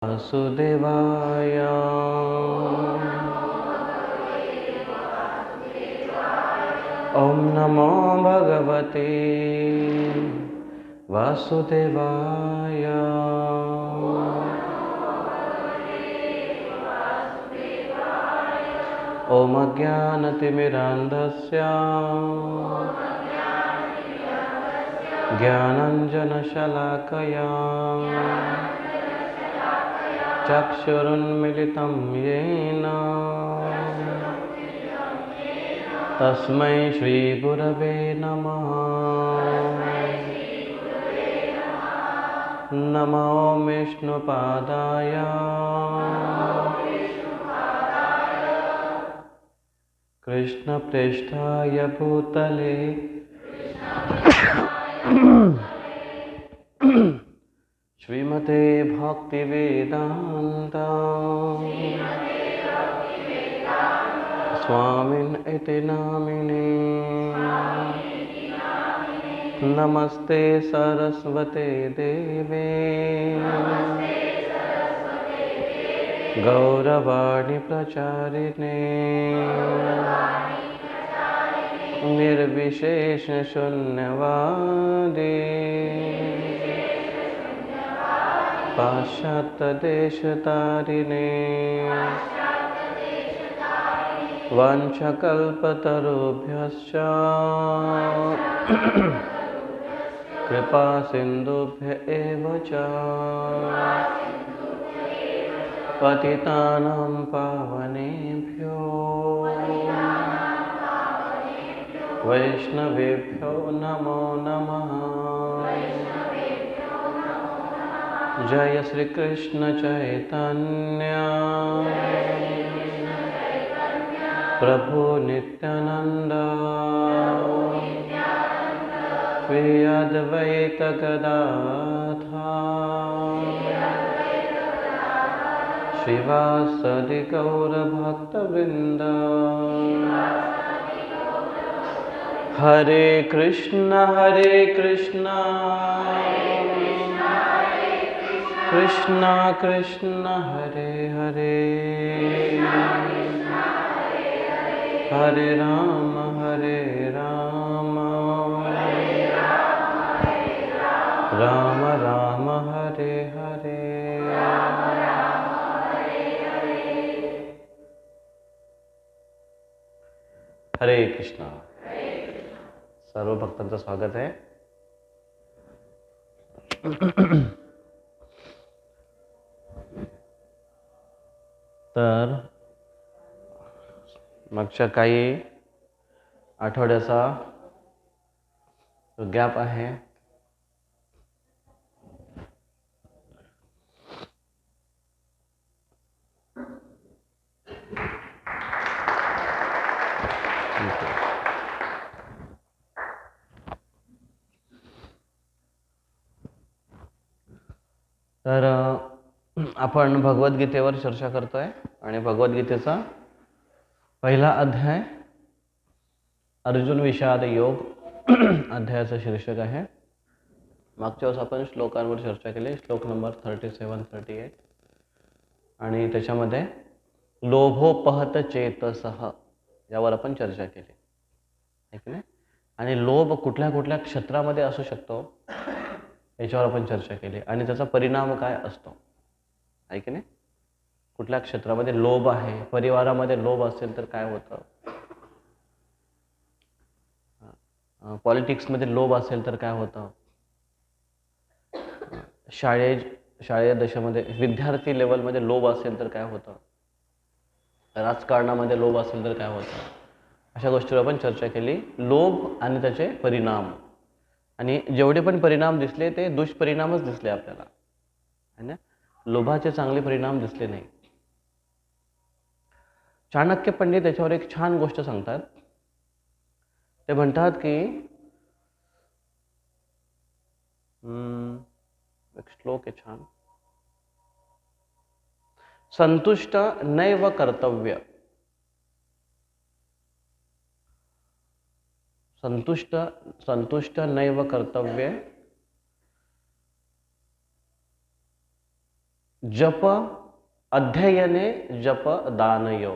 वासुदेवाय। ॐ नमो भगवते वासुदेवाय। ॐ अज्ञानतिमिरान्धस्य ज्ञानाञ्जनशलाकया चक्षुरुन्मिलितं येन तस्मै श्रीगुरवे नमः। नमो विष्णुपादाय कृष्णप्रेष्ठाय भूतले श्रीमते भक्तिवेदान्त स्वामिन् इति नामिने। नमस्ते सरस्वते देवे गौरवाणी प्रचारिणे निर्विशेष शून्यवादी पाश्चात्यदेशतारिणे वाञ्छकल्पतरुभ्यश्च कृपा सिन्धुभ्य एव च पतितानां पावनेभ्यो वैष्णवेभ्यो नमो नमः। जय श्री कृष्ण चैतन्य प्रभु नित्यानंद श्री अद्वैत गदाधर श्रीवासदि गौर भक्तवृंद। हरे कृष्ण कृष्ण कृष्ण हरे हरे हरे राम राम राम हरे हरे। हरे कृष्णा। सर्व भक्तांचं स्वागत आहे। तर मागच्या काही आठवड्याचा गॅप आहे तर आपण भगवद्गीतेवर चर्चा करतोय आणि भगवद्गीतेचा पहिला अध्याय अर्जुन विषाद योग अध्यायाचं शीर्षक आहे। मागच्या वेळेस आपण श्लोकांवर चर्चा केली, श्लोक नंबर 37-38 आणि त्याच्यामध्ये लोभोपहत चेतसः यावर आपण चर्चा केली आहे की नाही। आणि लोभ कुठल्या कुठल्या क्षेत्रामध्ये असू शकतो याच्यावर आपण चर्चा केली आणि त्याचा परिणाम काय असतो आहे की नाही। कुठल्या क्षेत्रामध्ये लोभ आहे, परिवारामध्ये लोभ असेल तर काय होतं, पॉलिटिक्समध्ये लोभ असेल तर काय होतं, शाळेय दशेमध्ये विद्यार्थी लेवलमध्ये लोभ असेल तर काय होतं, राजकारणामध्ये लोभ असेल तर काय होतं, अशा गोष्टीवर आपण चर्चा केली। लोभ आणि त्याचे परिणाम, आणि जेवढे पण परिणाम दिसले ते दुष्परिणामच दिसले आपल्याला है ना, लोभाचे चांगले परिणाम दिसले नाही। चाणक्य पंडित याच्यावर एक छान गोष्ट सांगतात। ते म्हणतात की एक श्लोक आहे छान, संतुष्ट नैव कर्तव्य, संतुष्ट नैव कर्तव्य जप अध्ययने जप दानयो.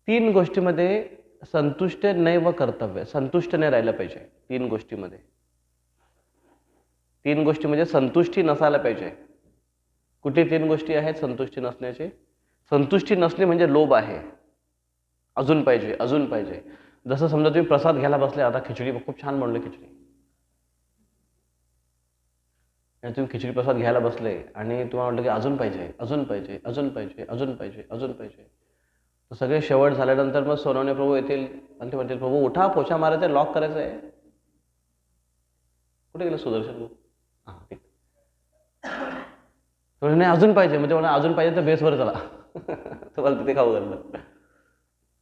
तीन गोष्टीमध्ये संतुष्ट नैव कर्तव्य, संतुष्ट नाही राहिलं पाहिजे. तीन गोष्टीमध्ये, तीन गोष्टी म्हणजे संतुष्टी नसायला पाहिजे. कुठे तीन गोष्टी आहेत संतुष्टी नसण्याची? संतुष्टी नसणे म्हणजे लोभ आहे, अजून पाहिजे, अजून पाहिजे. जसं समजा तुम्ही प्रसाद घ्यायला बसले, आता खिचडी खूप छान बनवली खिचडी, आणि तुम्ही खिचडी प्रसाद घ्यायला बसले आणि तुम्हाला वाटलं की अजून पाहिजे, अजून पाहिजे, अजून पाहिजे, अजून पाहिजे, अजून पाहिजे. तर सगळे शेवट झाल्यानंतर मग सोनवणे प्रभू येतील आणि ते म्हणतील, प्रभू उठा, पोछा मारायचं, लॉक करायचं आहे. कुठे गेलं सुदर्शन भाऊ? हां, ठीक. नाही अजून पाहिजे, म्हणजे मला अजून पाहिजे तर बेसवर चला. तुम्हाला तिथे खाऊ घाललं.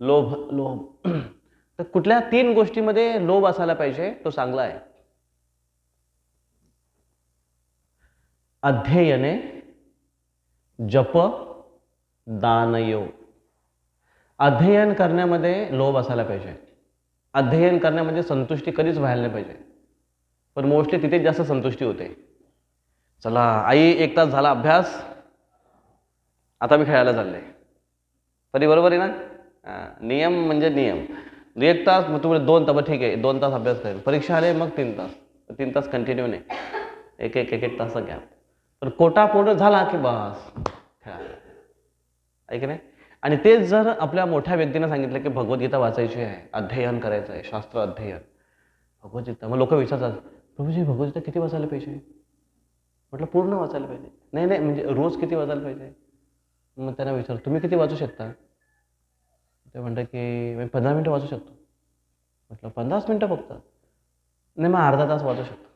लोभ, लोभ. तर कुठल्या तीन गोष्टीमध्ये लोभ असायला पाहिजे, तो चांगला आहे. अध्ययने जप दानयो. अध्ययन करण्यामध्ये लोभ असायला पाहिजे. अध्ययन करण्यामध्ये संतुष्टी कधीच व्हायला नाही पाहिजे, पण मोस्टली तिथेच जास्त संतुष्टी होते. चला आई, 1 तास झाला अभ्यास, आता मी खेळायला चालले. तरी बरोबर आहे ना? नियम म्हणजे नियम. 1 तास, मग तुम्ही 2 तास, ठीक आहे 2 तास अभ्यास करेल. परीक्षा आले मग 3 तास, 3 तास कंटिन्यू नाही, एक एक एक एक तास गॅप. पण कोटा पूर्ण झाला की बस खेळायला, आहे की नाही? आणि तेच जर आपल्या मोठ्या व्यक्तीनं सांगितलं की भगवद्गीता वाचायची आहे, अध्ययन करायचं आहे, शास्त्र अध्ययन, भगवद्गीता, मग लोक विचारतात, प्रभूजी भगवद्गीता किती वाचायला पाहिजे? म्हटलं पूर्ण वाचायला पाहिजे. नाही नाही, म्हणजे रोज किती वाचायला पाहिजे? मग त्यांना विचार, तुम्ही किती वाचू शकता? ते म्हणतात की मी 15 मिनटं वाचू शकतो. म्हटलं 50 मिनटं फक्त? नाही, मग अर्धा तास वाचू शकतो.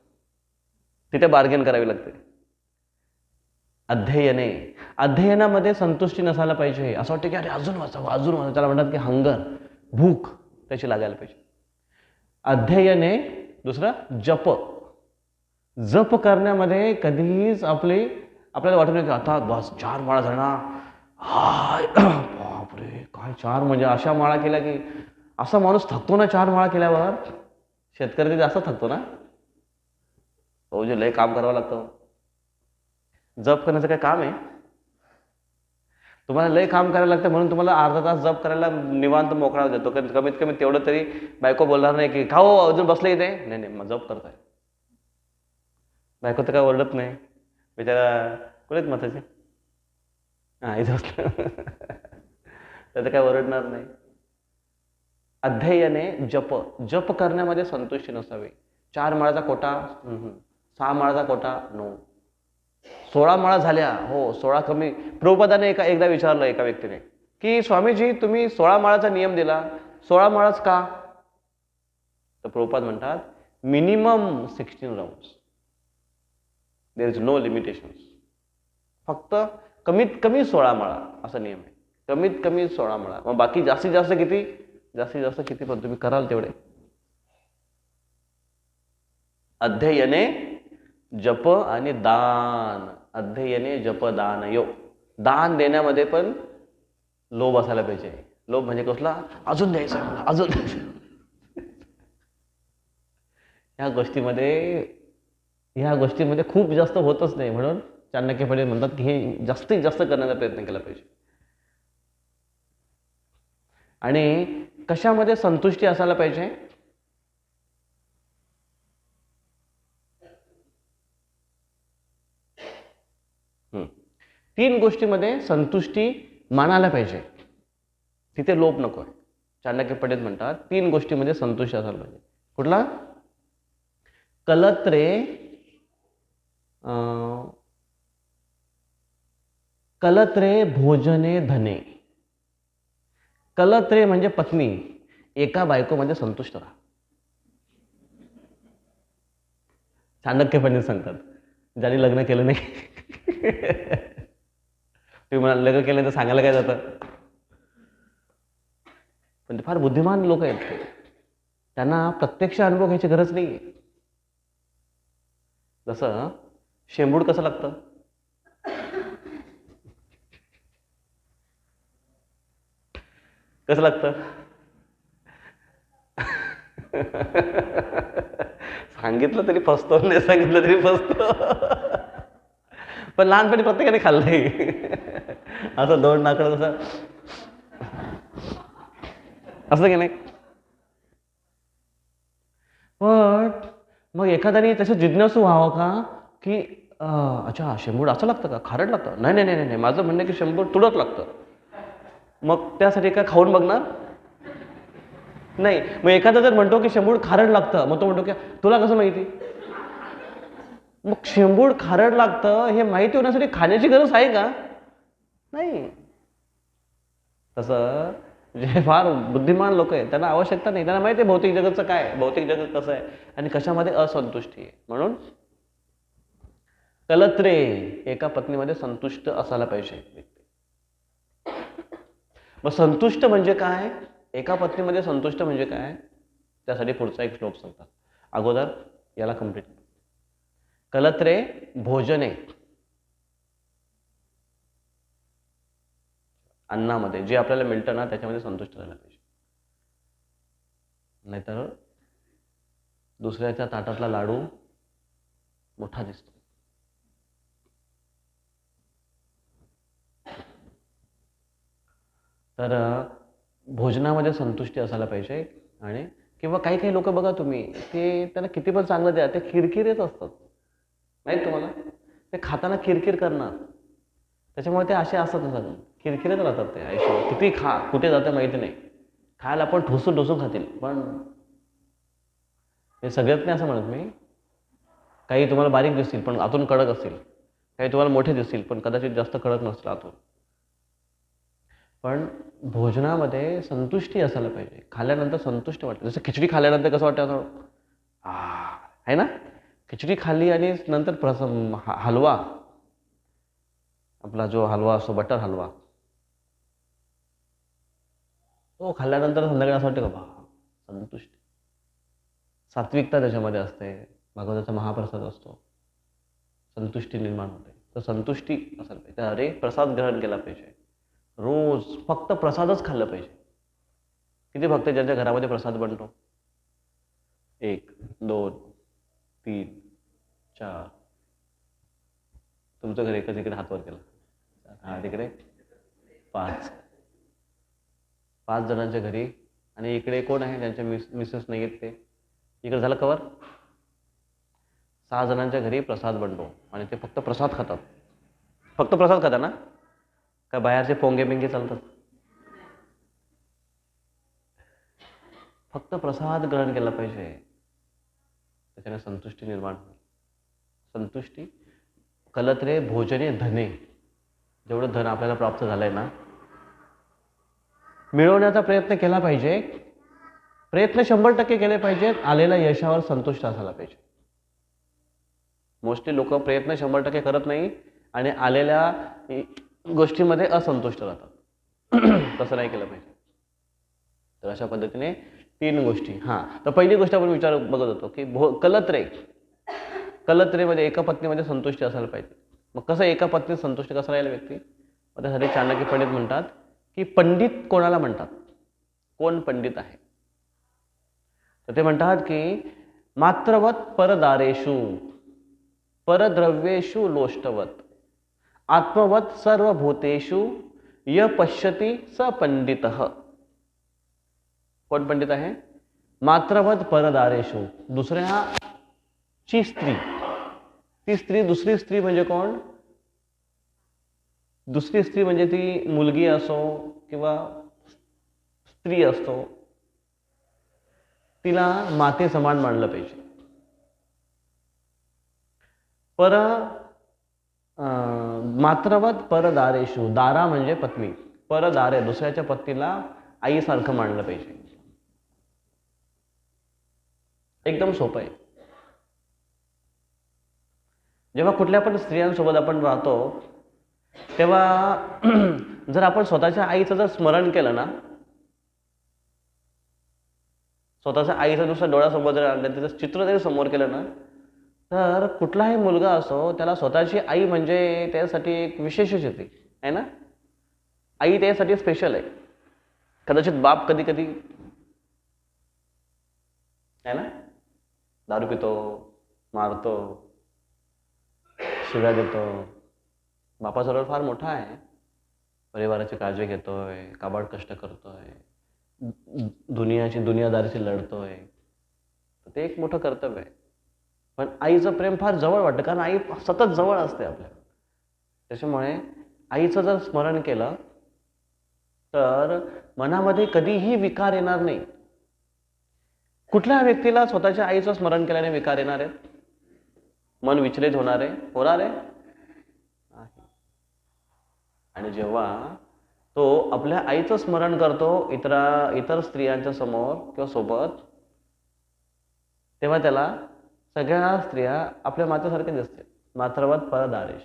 तिथे बार्गेन करावी लागते. अध्ययने, अध्ययनामध्ये संतुष्टी नसायला पाहिजे. असं वाटतं की अरे अजून वाचावं, अजून वाचावं. त्याला म्हणतात की हंगर, भूक त्याची लागायला पाहिजे. अध्ययने. दुसरं जप. जप करण्यामध्ये कधीच आपल्याला वाटत नाही की आता बस 4 माळा झाला, हाय बापरे काय 4, म्हणजे अशा माळा केल्या की असा माणूस थकतो ना 4 माळा केल्यावर. शेतकरी तिथे असं थकतो ना, हो, जे लय काम करावं लागतं. जप करण्याचं काय काम आहे? तुम्हाला लय काम करायला लागतं म्हणून तुम्हाला अर्धा तास जप करायला निवांत मोकळा देतो. कमीत कमी तेवढं तरी बायको बोलणार नाही की खाओ अजून बसले इथे. नाही नाही, मग जप करताय. बायको तर काय ओरडत नाही, बिचारा कुठेच मताचे, हां इथं बसलं. त्याचं काय ओरडणार नाही. अध्ययने जप. जप करण्यामध्ये संतुष्टी नसावी. 4 माळाचा कोटा, 6 माळाचा कोटा, नो. 16 माळा झाल्या, हो 16 कमी. प्रभुपादाने एकदा विचारलं एका व्यक्तीने की स्वामीजी तुम्ही 16 माळाचा नियम दिला, 16 माळाच का? तर प्रभुपाद म्हणतात minimum 16 rounds, there is no limitations. फक्त कमीत कमी 16 माळा असा नियम आहे. कमीत कमी 16 माळा. मग बाकी जास्तीत जास्त किती? जास्तीत जास्त किती पण तुम्ही कराल तेवढे. अध्ययने जप आणि दान. अध्ययने जप दानयो. दान देण्यामध्ये पण लोभ असायला पाहिजे. लोभ म्हणजे कसला? अजून द्यायचं मला, अजून द्यायचं. ह्या गोष्टीमध्ये खूप जास्त होतच नाही, म्हणून चाणक्य पंडित म्हणतात की हे जास्तीत जास्त करण्याचा प्रयत्न केला पाहिजे. आणि कशामध्ये संतुष्टी असायला पाहिजे? तीन गोष्टीमध्ये संतुष्टी मानायला पाहिजे, तिथे लोभ नको आहे. चाणक्य पंडित म्हणतात 3 गोष्टीमध्ये संतुष्टी असायला पाहिजे. कुठला? कलत्रे, कलत्रे भोजने धने. कलत्रे म्हणजे पत्नी, एका बायकोमध्ये संतुष्ट राहा. चाणक्य पंडित सांगतात, ज्यांनी लग्न केलं नाही. तुम्ही म्हणाल लग्न केलं तर सांगायला काय जातं, पण ते फार बुद्धिमान लोक आहेत. त्यांना प्रत्यक्ष अनुभव घ्यायची गरज नाही. जसं शेंबूड कसं लागतं? कसं लागतं? सांगितलं तरी फसतो, नाही सांगितलं तरी फसतो. पण लहानपणी प्रत्येकाने खाल्लंय. असं दोन नाकडं कसं असं की नाही. पण मग एखाद्याने त्याचं जिज्ञासू व्हावं का, की अच्छा शेंबूड असं लागतं का, खारट लागतं, नाही नाही नाही नाही माझं म्हणणं की शेंबूड तुडत लागतं. मग त्यासाठी काय खाऊन बघणार नाही. मग एखादा जर म्हणतो की शेंबूड खारट लागतं, मग तो म्हणतो की तुला कसं माहिती. मग शेंबूड खारट लागतं हे माहिती होण्यासाठी खाण्याची गरज आहे का, नाही. तसं जे फार बुद्धिमान लोक आहेत त्यांना आवश्यकता नाही, त्यांना माहिती आहे भौतिक जगाचं काय, भौतिक जगत कसं आहे आणि कशामध्ये असंतुष्टी आहे. म्हणून कलत्रे, एका पत्नीमध्ये संतुष्ट असायला पाहिजे व्यक्ती. मग संतुष्ट म्हणजे काय, एका पत्नीमध्ये संतुष्ट म्हणजे काय, त्यासाठी पुढचा एक श्लोक सांगतात. अगोदर याला कंप्लीट. कलत्रे भोजने, अन्नामध्ये जे आपल्याला मिळतं ना त्याच्यामध्ये संतुष्ट राहायला पाहिजे. नाहीतर दुसऱ्याच्या ताटातला लाडू मोठा दिसतो. तर भोजनामध्ये संतुष्टी असायला पाहिजे. आणि किंवा काही काही लोक बघा तुम्ही, ते त्यांना किती पण चांगलं द्या ते किरकिरेच असतात, माहीत तुम्हाला. ते खाताना किरकिर करणार, त्याच्यामुळे ते असे असत नसतात, किरकिरेच राहतात ते आयुष्य. किती खा, कुठे जातं माहिती नाही, खायला पण ठोसून ठोसून खातील. पण हे सगळ्यात नाही असं म्हणत मी, काही तुम्हाला बारीक दिसतील पण आतून कडक असतील, काही तुम्हाला मोठे दिसतील पण कदाचित जास्त कडक नसतील आतून. पण भोजनामध्ये संतुष्टी असायला पाहिजे. खाल्ल्यानंतर संतुष्ट वाटतं. जसं खिचडी खाल्ल्यानंतर कसं वाटतं, आहे ना, खिचडी खाल्ली आणि नंतर हलवा, आपला जो हलवा असतो बटर हलवा, तो खाल्ल्यानंतर संध्याकाळी असं वाटतं का संतुष्टी, सात्विकता त्याच्यामध्ये असते, भगवंताचा महाप्रसाद असतो, संतुष्टी निर्माण होते. तर संतुष्टी असायला पाहिजे. अरे प्रसाद ग्रहण केला पाहिजे, रोज फक्त प्रसादच खाल्लं पाहिजे. किती भक्त ज्यांच्या घरामध्ये प्रसाद बनतो, 1 2 3 4, तुमचं घर एकच, इकडे हात वर केला, हा तिकडे 5 जणांच्या घरी, आणि इकडे कोण आहे ज्यांच्या मिसेस नाही आहेत ते, इकडे झालं कवर. 6 जणांच्या घरी प्रसाद बनतो आणि ते फक्त प्रसाद खातात. फक्त प्रसाद खाता ना, का बाहेरचे पोंगे बिंगे चालतात. फक्त प्रसाद ग्रहण केला पाहिजे, त्याच्याने संतुष्टी निर्माण होईल. संतुष्टी. कलत्रे भोजने धने, जेवढं धन आपल्याला प्राप्त झालंय ना, मिळवण्याचा प्रयत्न केला पाहिजे. प्रयत्न 100% केले पाहिजेत. आलेल्या यशावर संतुष्ट असायला पाहिजे. मोस्टली लोक प्रयत्न 100% करत नाही आणि आलेल्या गोष्टीमध्ये असंतुष्ट राहतात. तसं नाही केलं पाहिजे. तर अशा पद्धतीने 3 गोष्टी. तर पहिली गोष्ट आपण विचार बघत होतो की कलत्रेमध्ये एका पत्नीमध्ये संतुष्टी असायला पाहिजे. मग कसं एका पत्नीत संतुष्ट कसं राहील व्यक्ती, मग त्यासाठी चाणक्य पंडित म्हणतात की पंडित कोणाला म्हणतात, कोण पंडित आहे. तर ते म्हणतात की मात्रवत परदारेषु परद्रव्येषु लोष्टवत आत्मवत सर्वभूतेषु य पश्यति स पंडितः. कोण पंडित आहे, मात्रवत परदारेषु, दुसऱ्याची स्त्री. ती स्त्री, दुसरी स्त्री म्हणजे कोण, दुसरी स्त्री म्हणजे ती मुलगी असो किंवा स्त्री असतो, तिला माते समान मानलं पाहिजे. मात्रवत परदारेषु, दारा म्हणजे पत्नी, परदारे दुसऱ्याच्या पत्नीला आईसारखं मानलं पाहिजे. एकदम सोपं आहे. जेव्हा कुठल्या पण स्त्रियांसोबत आपण राहतो तेव्हा जर आपण स्वतःच्या आईचं जर स्मरण केलं ना, स्वतःच्या आईचं नुसतं डोळ्यासमोर जर आणलं, तिचं चित्र जरी समोर केलं ना, तर कुठलाही मुलगा असो त्याला स्वतःची आई म्हणजे त्यासाठी एक विशेषच येते, आहे ना. आई त्यासाठी स्पेशल आहे. कदाचित बाप कधी कधी, आहे ना, दारू पितो, मारतो, शिव्या देतो. बापाचा रोल फार मोठा आहे. परिवाराची काळजी घेतोय, काबाड कष्ट करतोय, दुनियादारीशी लढतोय. ते एक मोठं कर्तव्य आहे. पण आईचं प्रेम फार जवळ वाटतं, कारण आई सतत जवळ असते आपल्या. त्याच्यामुळे आईचं जर स्मरण केलं तर मनामध्ये कधीही विकार येणार नाही. कुठल्या व्यक्तीला स्वतःच्या आईचं स्मरण केल्याने विकार येणार आहेत? मन विचलित होणार आहे? आणि जेव्हा तो आपल्या आईचं स्मरण करतो इतर स्त्रियांच्या समोर किंवा सोबत, तेव्हा त्याला सगळ्या स्त्रिया आपल्या मातेसारखे दिसते. मात्रवत परदारेश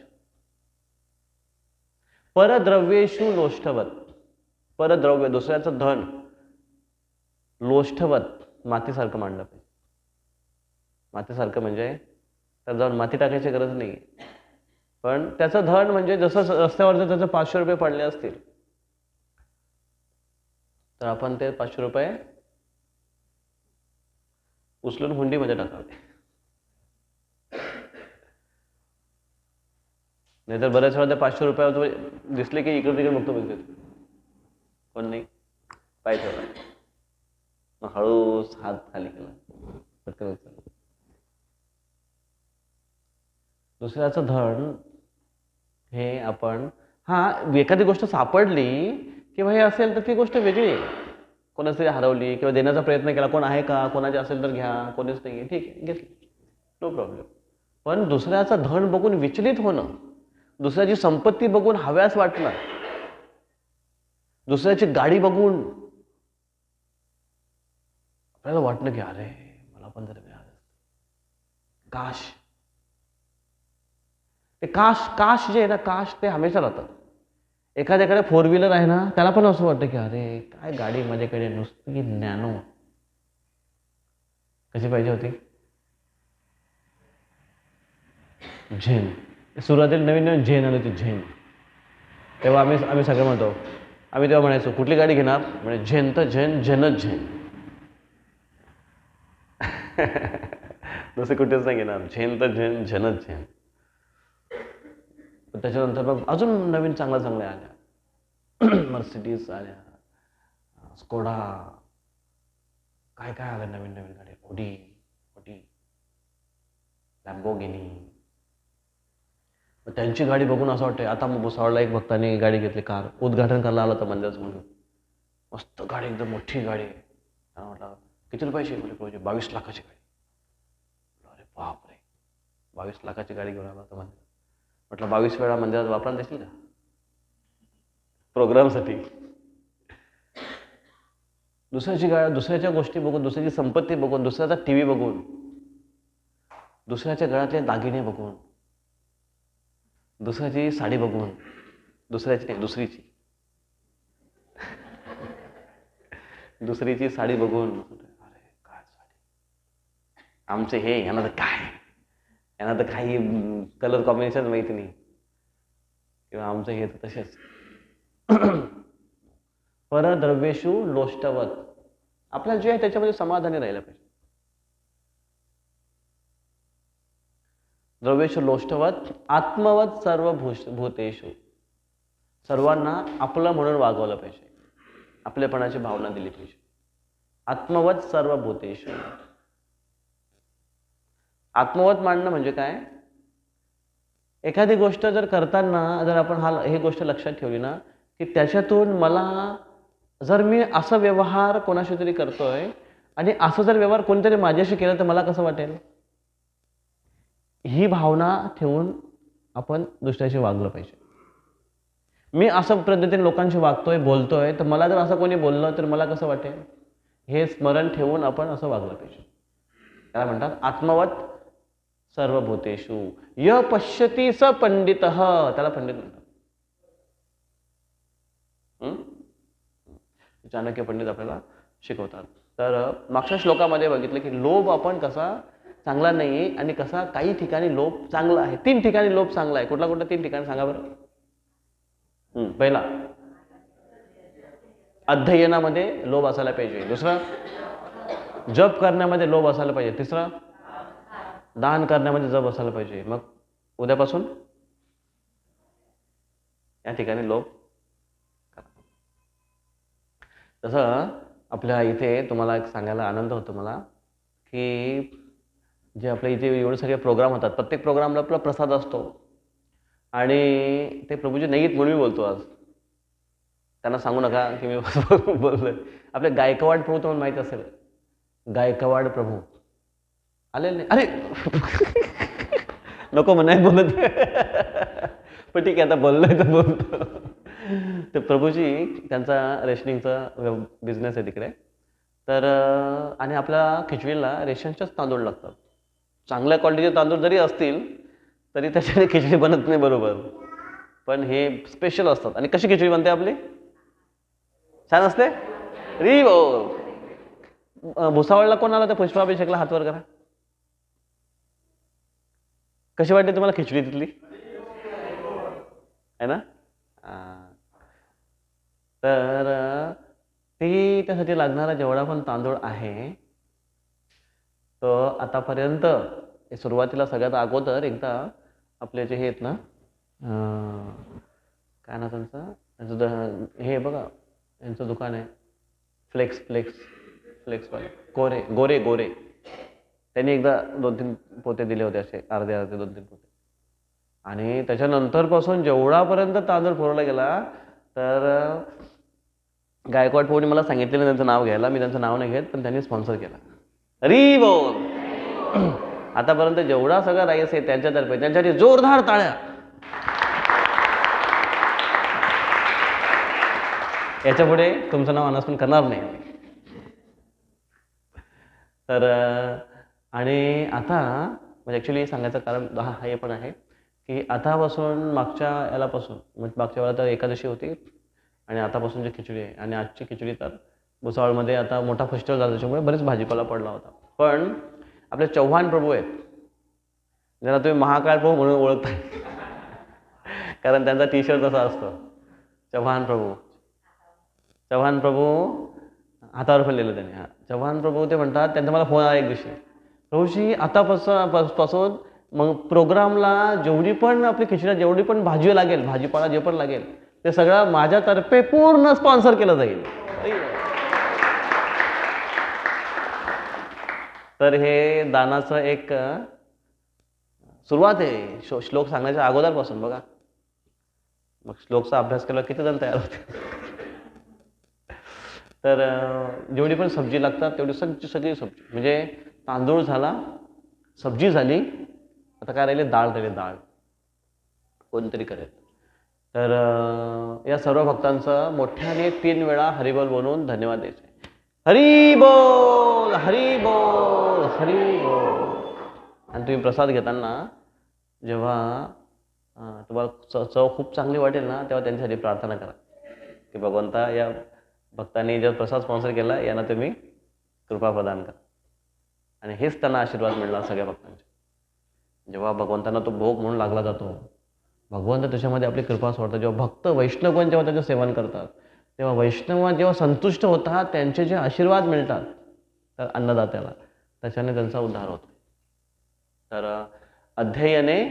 परद्रव्येषु लोष्टवत. परद्रव्य, दुसऱ्याचं धन, लोष्टवत, मातीसारखं मांडलं पाहिजे. मातीसारखं म्हणजे त्याला जाऊन माती टाकायची गरज नाही, पण त्याचं धन म्हणजे जसं रस्त्यावर जर त्याचे 500 रुपये पडले असतील तर आपण ते 500 रुपये उचलून हुंडीमध्ये टाकावे. नाहीतर बऱ्याच वेळा त्या 500 रुपयावर दिसले की इकडे तिकडे बघतो कोण नाही, पाय ठेवला, मग हळूच हात खाली केला, पटकन उचलला. दुसऱ्याचं धन हे आपण एखादी गोष्ट सापडली किंवा हे असेल तर ती गोष्ट वेगळी आहे. कोणाची हरवली किंवा देण्याचा प्रयत्न केला, कोण आहे का, कोणाचे असेल तर घ्या, कोणीच नाही, ठीक आहे, घेतली, नो प्रॉब्लेम. पण दुसऱ्याचं धन बघून विचलित होणं, दुसऱ्याची संपत्ती बघून हव्यास वाटणं, दुसऱ्याची गाडी बघून आपल्याला वाटणं की अरे मला पण जर मिळालं, काश. ते काश जे आहे ना, काश ते हमेशा राहतात. एखाद्याकडे 4 व्हीलर आहे ना, त्याला पण असं वाटतं की अरे काय गाडी माझ्याकडे नुसती नॅनो. कशी पाहिजे होती? झेन. सुरुवातीला नवीन झेन आली होती, झेन. तेव्हा आम्ही सगळं म्हणतो, आम्ही तेव्हा म्हणायचो कुठली गाडी घेणार, म्हणजे झेन तर झेन, झेनच झेन. दुसरं कुठेच नाही घेणार, झेन तर झेन, झेनच झेन. त्याच्यानंतर मग अजून नवीन चांगल्या आल्या, मर्सिडीज आल्या, स्कोडा, काय आल्या नवीन गाडी, ओडी, लॅम्बोर्गिनी. त्यांची गाडी बघून असं वाटतं. आता मग भुसावळला एक भक्ताने गाडी घेतली, कार, उद्घाटन करायला आला होता मंदिराचं म्हणून. मस्त गाडी, एकदम मोठी गाडी. त्याला म्हटलं किती रुपयाची? म्हणजे 22 लाखाची गाडी. अरे बापरे, 22 लाखाची गाडी घेऊन आला होता मंदिर. म्हटलं 22 वेळा मंदिरात वापरायला देशील का प्रोग्रामसाठी? दुसऱ्याच्या गोष्टी बघून, दुसऱ्याची संपत्ती बघून, दुसऱ्याचा TV बघून, दुसऱ्याच्या गळ्यातले दागिने बघून, दुसऱ्याची साडी बघून, दुसरीची साडी बघून, अरे काय साडी, आमचे हे, यांना तर काही कलर कॉम्बिनेशन माहिती नाही, किंवा आमचं हे तर तसेच. परद्रव्येषु लोष्टवत. आपल्याला जे आहे त्याच्यामध्ये समाधानी राहिलं पाहिजे. द्रव्येषु लोष्टवत आत्मवत सर्व भूतेषु. सर्वांना आपलं म्हणून वागवलं पाहिजे, आपलेपणाची भावना दिली पाहिजे. आत्मवत सर्व भूतेषु. आत्मवत मानणं म्हणजे काय? एखादी गोष्ट जर करताना जर आपण ही गोष्ट लक्षात ठेवली ना, की त्याच्यातून मला जर मी असा व्यवहार कोणाशी तरी करतोय आणि असं जर व्यवहार कोणीतरी माझ्याशी केला तर मला कसं वाटेल, ही भावना ठेवून आपण दुसऱ्याशी वागलं पाहिजे. मी असं पद्धतीने लोकांशी वागतोय, बोलतोय, तर मला जर असं कोणी बोललं तर मला कसं वाटेल, हे स्मरण ठेवून आपण असं वागलं पाहिजे. त्याला म्हणतात आत्मवत सर्व भूतेषु य पश्यति स पंडितः. त्याला पंडित म्हणतात. चाणक्य पंडित आपल्याला शिकवतात. तर मागच्या श्लोकामध्ये बघितलं की लोभ आपण कसा चांगला नाही आणि कसा काही ठिकाणी लोभ चांगला आहे. 3 ठिकाणी लोभ चांगला आहे. कुठला 3 ठिकाणी सांगा बरं. पहिला, अध्ययनामध्ये लोभ असायला पाहिजे. दुसरा, जप करण्यामध्ये लोभ असायला पाहिजे. तिसरा, दान करण्यामध्ये जप असायला पाहिजे. मग उद्यापासून या ठिकाणी लोभ करा. तसं आपल्या इथे तुम्हाला एक सांगायला आनंद होतो मला की जे आपल्या इथे एवढे सगळे प्रोग्राम होतात, प्रत्येक प्रोग्रामला आपला प्रसाद असतो आणि ते प्रभूजी नाही आहेत म्हणून मी बोलतो आज. त्यांना सांगू नका की मी बोललोय. आपले गायकवाड प्रभू तुम्हाला माहीत असेल, गायकवाड प्रभू आलेले नाही. अरे नको म्हणाय बोलत पण ठीक आहे, आता बोललोय तर बोलतो. ते प्रभूजी त्यांचा रेशनिंगचा बिझनेस आहे तिकडे. तर आणि आपल्या खिचडीला रेशनच्याच तांदूळ लागतात. चांगल्या क्वालिटीचे तांदूळ जरी असतील तरी त्याच्याने खिचडी बनत नाही बरोबर, पण हे स्पेशल असतात. आणि कशी खिचडी बनते आपली? छान असते. री भुसावळला कोण आला तर पुष्पाभिषेकला हात वर करा. कशी वाटते तुम्हाला खिचडी तिथली? आहे ना? तर ती त्यासाठी लागणारा जेवढा पण तांदूळ आहे तो आतापर्यंत सुरुवातीला सगळ्यात अगोदर एकदा आपले जे हे आहेत ना, काय ना त्यांचं हे बघा, यांचं दुकान आहे फ्लेक्स वाले गोरे त्यांनी एकदा 2-3 पोते दिले होते, असे अर्धे 2-3 पोते. आणि त्याच्यानंतरपासून जेवढापर्यंत तांदूळ पुरवला गेला, तर गायकवाड प्रभूंनी मला सांगितलेलं त्यांचं नाव घ्यायला. मी त्यांचं नाव नाही घेत, पण त्यांनी स्पॉन्सर केला. हरी बोल. आतापर्यंत जेवढा सगळा राईस आहे त्यांच्यातर्फे त्यांच्यासाठी जोरदार टाळ्या. याच्या पुढे तुमचं नाव अनाउन्समेंट करणार नाही. तर आणि आता म्हणजे ॲक्च्युली सांगायचं कारण हे पण आहे की आतापासून मागच्या यालापासून म्हणजे मागच्या वेळेला तर एकादशी होती आणि आतापासून जी खिचडी आहे आणि आजची खिचडी, तर भुसावळमध्ये आता मोठा फेस्टिवल झाला त्याच्यामुळे बरेच भाजीपाला पडला होता. पण आपले चव्हाण प्रभू आहेत, ज्यांना तुम्ही महाकाळ प्रभू म्हणून ओळखता कारण त्यांचा टी शर्ट तसा असतो. चव्हाण प्रभू हातावर फुललेलं त्यांनी. चव्हाण प्रभू ते म्हणतात, त्यांचा मला फोन आला एक दिवशी, प्रभूजी आतापासून मग प्रोग्रामला जेवढी पण आपली खिचडीला जेवढी पण भाजी लागेल, भाजीपाला जे पण लागेल, ते सगळं माझ्यातर्फे पूर्ण स्पॉन्सर केलं जाईल. तर हे दानाचं एक सुरुवात आहे, श्लोक सांगण्याच्या अगोदरपासून. बघा मग श्लोकचा अभ्यास केला किती जण तयार होते. तर जेवढी पण सब्जी लागतात तेवढी सगळी सब्जी, म्हणजे तांदूळ झाला, सब्जी झाली, आता काय राहिले? डाळ राहिले. डाळ कोणतरी करेल. तर या सर्व भक्तांचं मोठ्याने 3 वेळा हरिबोल बोलून धन्यवाद द्यायचे. हरी बोल, हरी बोल, हरी बोल. आणि तुम्ही प्रसाद घेताना जेव्हा तुम्हाला चव खूप चांगली वाटेल ना, तेव्हा त्यांच्यासाठी प्रार्थना करा की भगवंता, या भक्तांनी जो प्रसाद स्पॉन्सर केला यांना तुम्ही कृपा प्रदान करा. आणि हेच त्यांना आशीर्वाद मिळणार सगळ्या भक्तांचे. जेव्हा भगवंतांना तो भोग म्हणून लागला जातो, भगवंत त्याच्यामध्ये आपली कृपा सोडतात. जेव्हा भक्त वैष्णवगण जेव्हा त्याचं सेवन करतात, तेव्हा वैष्णव जेव्हा संतुष्ट होतात, त्यांचे जे आशीर्वाद मिळतात तर अन्नदात्याला, त्याच्याने त्यांचा उद्धार होतो. तर अध्ययने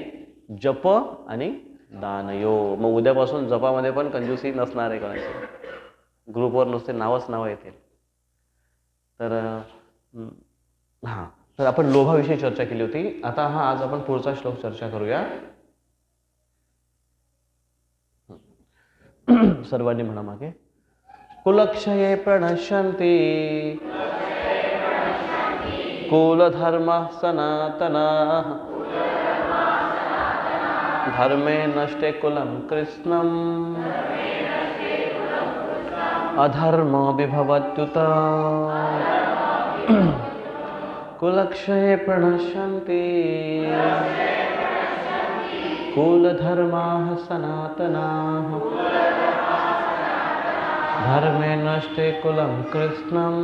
जप आणि दानयोग. मग उद्यापासून जपामध्ये पण कंजूसी नसणार आहे कोणाची. ग्रुपवर नुसते नावच येतील. तर तर आपण लोभाविषयी चर्चा केली होती. आता आज आपण पुढचा श्लोक चर्चा करूया. सर्वांनी म्हणा मागे. कुलक्षये प्रणश्यन्ति कुलधर्मः सनातनः धर्मे नष्टे कुलं कृष्णम् अधर्मो विभवत्युत. कुलक्षये प्रणश्यन्ति कुलधर्माः सनातनाः धर्मे नष्टे कुलं कृष्णम्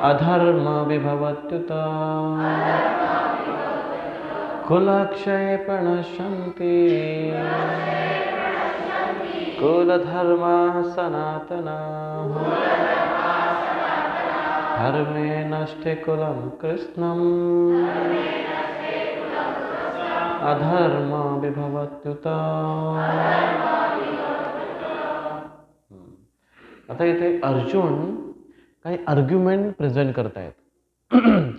अधर्म विभवत्युत. कुलक्षये प्रणश्यन्ति कुलधर्माः सनातनाः धर्मे नष्टे कुलं कृष्णम् अधर्म विभवत्युत. आता इथे अर्जुन काही आर्ग्युमेंट प्रेझेंट करतायत.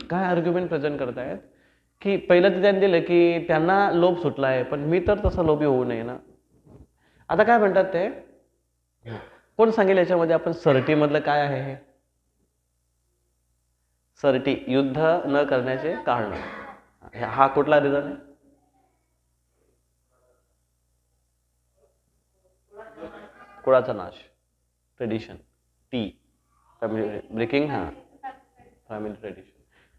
काय आर्ग्युमेंट प्रेझेंट करतायत की पहिलं तर त्यांनी दिलं की त्यांना लोभ सुटला आहे, पण मी तर तसा लोभी होऊ नये ना. आता काय म्हणतात ते, कोण सांगेल याच्यामध्ये आपण सरटी मधलं काय आहे हे? सरटी युद्ध न करण्याचे कारण. हा कुठला रिझन आहे? कुळाचा नाश, ट्रेडिशन. टी ब्रेकिंग. हा, फॅमिली ट्रेडिशन.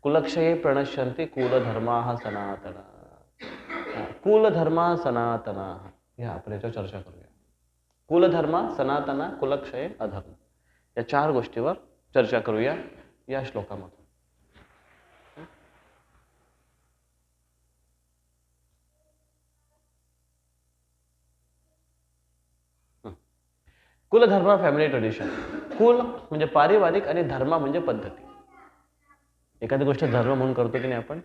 कुलक्षये प्रणश्यन्ति कुलधर्माः सनातन. कुलधर्मा सनातना. या आपण याच्यावर चर्चा करूया. कुलधर्म, सनातना, कुलक्षय, अधर्म या 4 गोष्टीवर चर्चा करूया या श्लोकामध्ये. कुलधर्म, फॅमिली ट्रेडिशन. कुल म्हणजे पारिवारिक आणि धर्म म्हणजे पद्धती. एखादी गोष्ट धर्म म्हणून करतो की नाही आपण,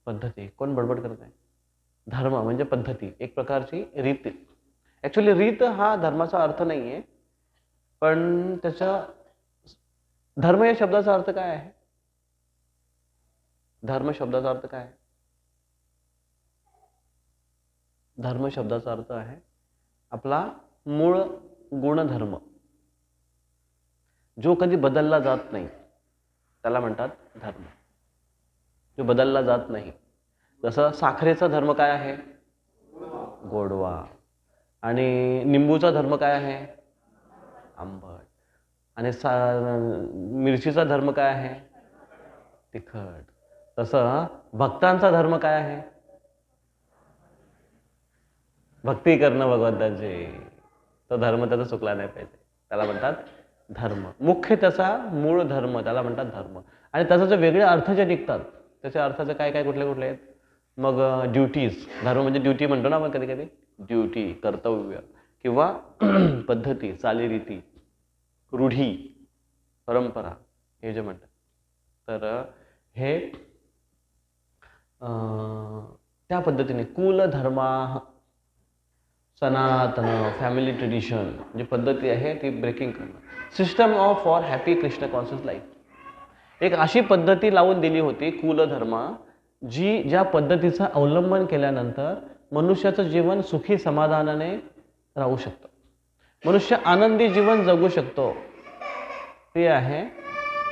पद्धती. कोण बडबड करत आहे? धर्म म्हणजे पद्धती, एक प्रकारची रीत. ऍक्च्युली रीत हा धर्माचा अर्थ नाही आहे, पण त्याचा धर्म या शब्दाचा अर्थ काय आहे? धर्म शब्दाचा अर्थ काय आहे? धर्म शब्दाचा अर्थ आहे आपला मूळ गुणधर्म, जो कधी बदलला जात नाही त्याला म्हणतात धर्म. जो बदलला जात नाही. जसं साखरेचा धर्म काय आहे? गोडवा. आणि निंबूचा धर्म काय आहे? आंबट. आणि मिरचीचा धर्म काय आहे? तिखट. तसं भक्तांचा धर्म काय आहे? भक्ती करणं भगवंताची. तो धर्म त्याचा चुकला नाही पाहिजे, त्याला म्हणतात धर्म. मुख्य त्याचा मूळ धर्म, त्याला म्हणतात धर्म. आणि त्याचा जे वेगळे अर्थ जे निघतात, त्याच्या अर्थाचे काय काय कुठले कुठले आहेत? मग ड्युटीज. धर्म म्हणजे ड्युटी म्हणतो ना आपण कधी कधी. ड्युटी, कर्तव्य, किंवा पद्धती, चालीरीती, रूढी, परंपरा, हे जे म्हणतात. तर हे त्या पद्धतीने कुलधर्मा, सनातन, फॅमिली ट्रेडिशन जी पद्धती आहे ती ब्रेकिंग करणं. System of for happy Krishna conscious life. एक अशी पद्धती लावून दिली होती कुलधर्मा, जी ज्या पद्धतीचं अवलंबन केल्यानंतर मनुष्याचं जीवन सुखी समाधानाने राहू शकतं, मनुष्य आनंदी जीवन जगू शकतो. ते आहे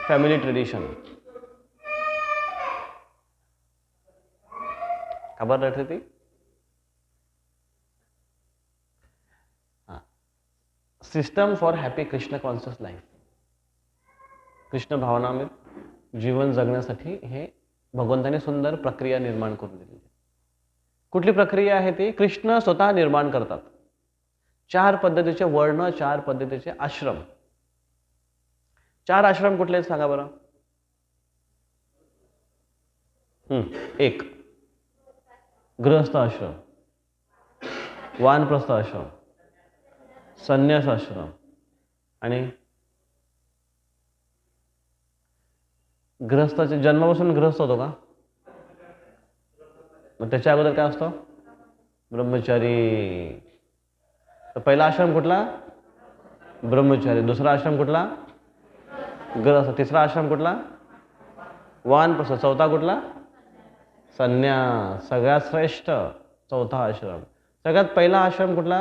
फॅमिली ट्रेडिशन. खबर रखते ती. System for happy Krishna conscious life. Krishna भावनामय जीवन जगण्यासाठी हे भगवंताने सुंदर प्रक्रिया निर्माण करून दिली. कुठली प्रक्रिया आहे ती? कृष्ण स्वतः निर्माण करतात. 4 पद्धतीचे वर्ण, 4 पद्धतीचे आश्रम. 4 आश्रम कुठले आहेत सांगा बरं? 1 गृहस्थ आश्रम, वानप्रस्थ आश्रम, संन्यास आश्रम आणि गृहस्थाचे. जन्मापासून गृहस्थ होतो का? मग त्याच्या अगोदर काय असतो? ब्रह्मचारी. तर पहिला आश्रम कुठला? ब्रह्मचारी. दुसरा आश्रम कुठला? गृहस्थ. तिसरा आश्रम कुठला? वानप्रस्थ. चौथा कुठला? संन्यास. सगळ्यात श्रेष्ठ 4था आश्रम. सगळ्यात पहिला आश्रम कुठला?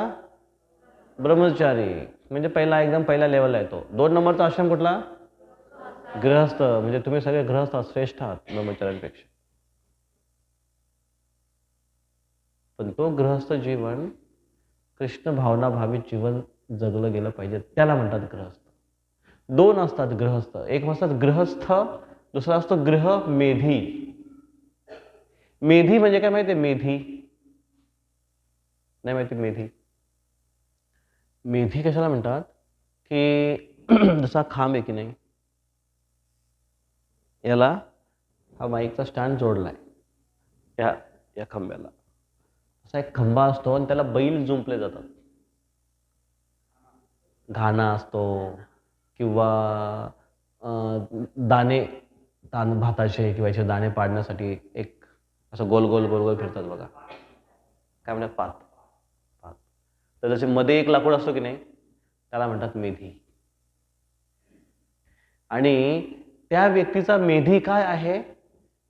ब्रह्मचारी. म्हणजे पहिला, एकदम पहिल्या लेवलला येतो. 2 नंबरचा आश्रम कुठला? गृहस्थ. म्हणजे तुम्ही सगळे गृहस्थ श्रेष्ठ आहात ब्रह्मचार्यांपेक्षा. पण तो गृहस्थ जीवन कृष्ण भावना भावित जीवन जगलं गेलं पाहिजे, त्याला म्हणतात गृहस्थ. 2 असतात गृहस्थ. एक असतात गृहस्थ, दुसरा असतो गृहमेधी. मेधी म्हणजे काय माहिती आहे? मेधी नाही माहिती? मेधी, मेधी कशाला म्हणतात की जसा खांब आहे की नाही, याला हा माईकचा स्टँड जोडलाय या खांब्याला. असा एक खंबा असतो आणि त्याला बैल जुंपले जातात. घाणा असतो किंवा दाणे भाताचे किंवा याचे दाणे पाडण्यासाठी एक असं गोल गोल गोल गोल फिरतात बघा, काय म्हणतात, पात. पात. तर जसे मध्ये एक लाकूड असतो की नाही, त्याला म्हणतात मेधी. आणि त्या व्यक्तीचा मेधी काय आहे?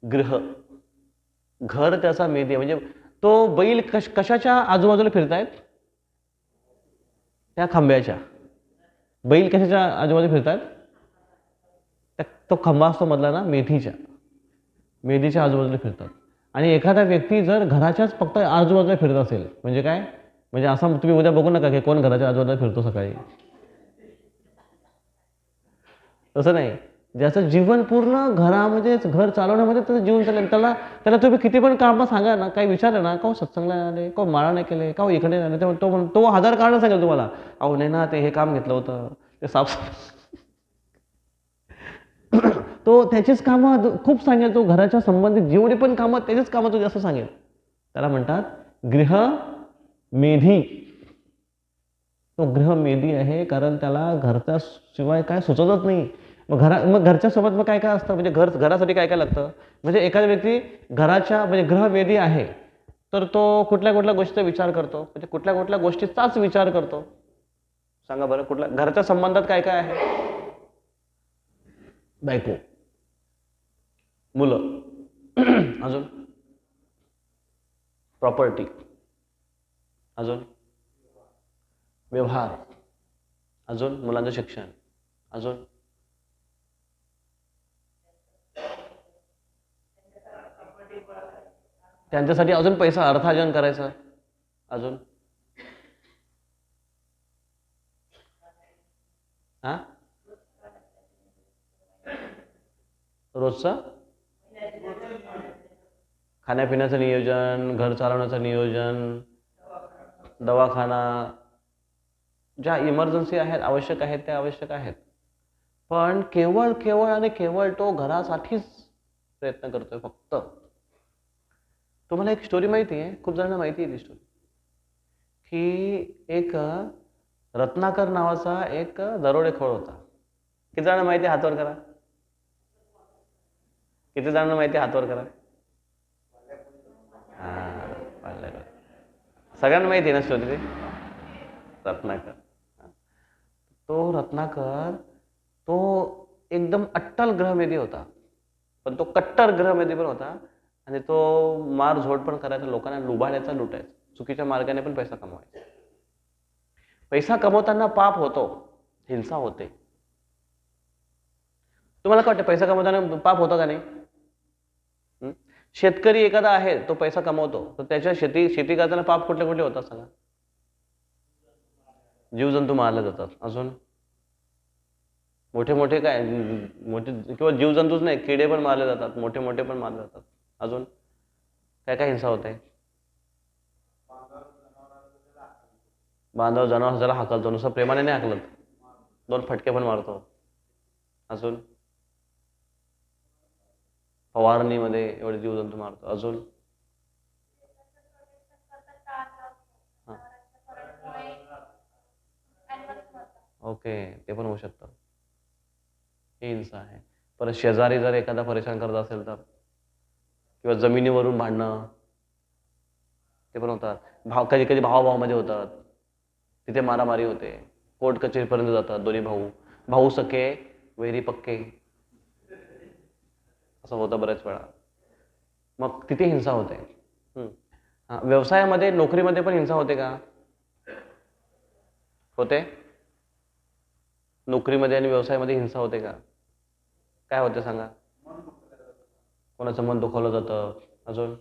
गृह, घर त्याचा मेधी आहे. म्हणजे तो बैल कशाच्या आजूबाजूला फिरतायत? त्या खांब्याच्या. बैल कशाच्या आजूबाजूला फिरतात? तो खांबा असतो मधला ना, मेधीच्या आजूबाजूला फिरतात. आणि एखादा व्यक्ती जर घराच्याच फक्त आजूबाजूला फिरत असेल, म्हणजे काय, म्हणजे असं तुम्ही उद्या बघू नका की कोण घराच्या आजूबाजूला फिरतो सकाळी, तसं नाही. ज्याचं जीवन पूर्ण घरामध्येच, घर चालवण्यामध्ये त्याचं जीवन चालेल, त्याला तुम्ही किती पण कामं सांगा ना, काही विचारलं ना, का सत्संगला आले, का माळा नाही केले, का इकडे आले, तो 1000 कारण सांगेल तुम्हाला. अहो नाही ना, ते हे काम घेतलं होतं, ते साफसफाई. तो त्याचीच कामं खूप सांगेल. तो घराच्या संबंधित जेवढी पण कामं, त्याचीच कामं तो जास्त सांगेल. त्याला म्हणतात गृह मेधी. तो गृह मेधी आहे, कारण त्याला घरच्या शिवाय काय सुचतच नाही. मग घरच्या सोबत मग काय काय असतं, म्हणजे घरासाठी काय काय लागतं. म्हणजे एखादा व्यक्ती घराच्या म्हणजे गृह मेधी आहे, तर तो कुठल्या कुठल्या गोष्टीचा विचार करतो, म्हणजे कुठल्या कुठल्या गोष्टीचाच विचार करतो. सांगा बरं, कुठल्या घराच्या संबंधात काय काय आहे? बायको, मुलं, अजून प्रॉपर्टी, अजून व्यवहार, अजून मुलांचं शिक्षण, अजून त्यांच्यासाठी अजून पैसा अर्थार्जन करायचं, अजून हा रोजचं खाण्यापिण्याचं नियोजन, घर चालवण्याचं नियोजन, दवाखाना, ज्या इमर्जन्सी आहेत, आवश्यक आहेत, त्या आवश्यक आहेत. पण केवळ केवळ आणि केवळ तो घरासाठीच प्रयत्न करतोय फक्त. तुम्हाला एक स्टोरी माहिती आहे, खूप जणांना माहिती आहे ती स्टोरी, की एक रत्नाकर नावाचा एक दरोडेखोर होता. किती जणांना माहिती आहे? हातवर करा. किती जणांना माहिती आहे? हातवर करा. सगळ्यांना माहिती आहे ना स्टोरी ती? रत्नाकर. तो रत्नाकर तो एकदम अट्टल ग्रहमेधी होता, पण तो कट्टर ग्रहमेधी पण होता. आणि तो मारझोड पण करायचा, लोकांना लुबाडायचा, लुटायचा, चुकीच्या मार्गाने पण पैसा कमवायचा. पैसा कमवताना पाप होतो, हिंसा होते. तुम्हाला काय वाटतं, पैसा कमवताना पाप होतं का नाही? शेतकरी एखादा आहे, तो पैसा कमवतो, तर त्याच्या शेती करताना पाप कुठले कुठले होतात सांगा? जीवजंतू मारले जातात, अजून मोठे मोठे काय, मोठे किंवा जीवजंतूच नाही, किडे पण मारले जातात, मोठे मोठे पण मारले जातात. अजून काय काय हिंसा होते? बांधव जनावर ज्याला हाकलतो, नुसतं प्रेमाने नाही हाकलत, 2 फटके पण मारतो. अजून फवारणीमध्ये एवढे जीवजंतू मारतो. अजून ओके, ते पण होऊ शकतं. ही हिंसा आहे. परत शेजारी जर एखादा परेशान करत असेल तर, किंवा जमिनीवरून भांडणं, ते पण होतात. कधी कधी भावाभावामध्ये होतात, तिथे मारामारी होते, कोर्ट कचेरीपर्यंत जातात दोन्ही भाऊ, भाऊ सखे वैरी पक्के, असं होतं बऱ्याच वेळा. मग तिथे हिंसा होते. व्यवसायामध्ये, नोकरीमध्ये पण हिंसा होते का? होते. नोकरीमध्ये आणि व्यवसायामध्ये हिंसा होते का? काय होते सांगा? कोणाचं मन दुखवलं जातं. अजून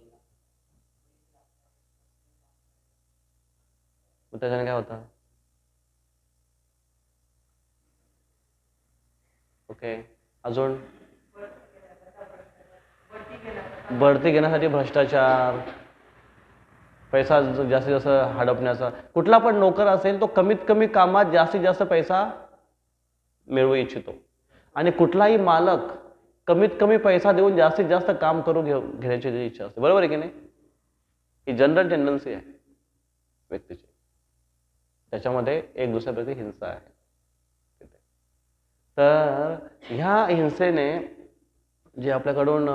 त्याच्याने काय होतं? ओके, अजून बढती घेण्यासाठी भ्रष्टाचार, पैसा जास्तीत जास्त हडपण्याचा. कुठला पण नोकर असेल, तो कमीत कमी कामात जास्तीत जास्त पैसा मिळवू इच्छितो. आणि कुठलाही मालक कमीत कमी पैसा देऊन जास्तीत जास्त काम करून घेण्याची इच्छा असते. बरोबर आहे की नाही? ही जनरल टेंडन्सी आहे व्यक्तीची. त्याच्यामध्ये एक दुसऱ्याप्रती हिंसा आहे. तर ह्या हिंसेने जे आपल्याकडून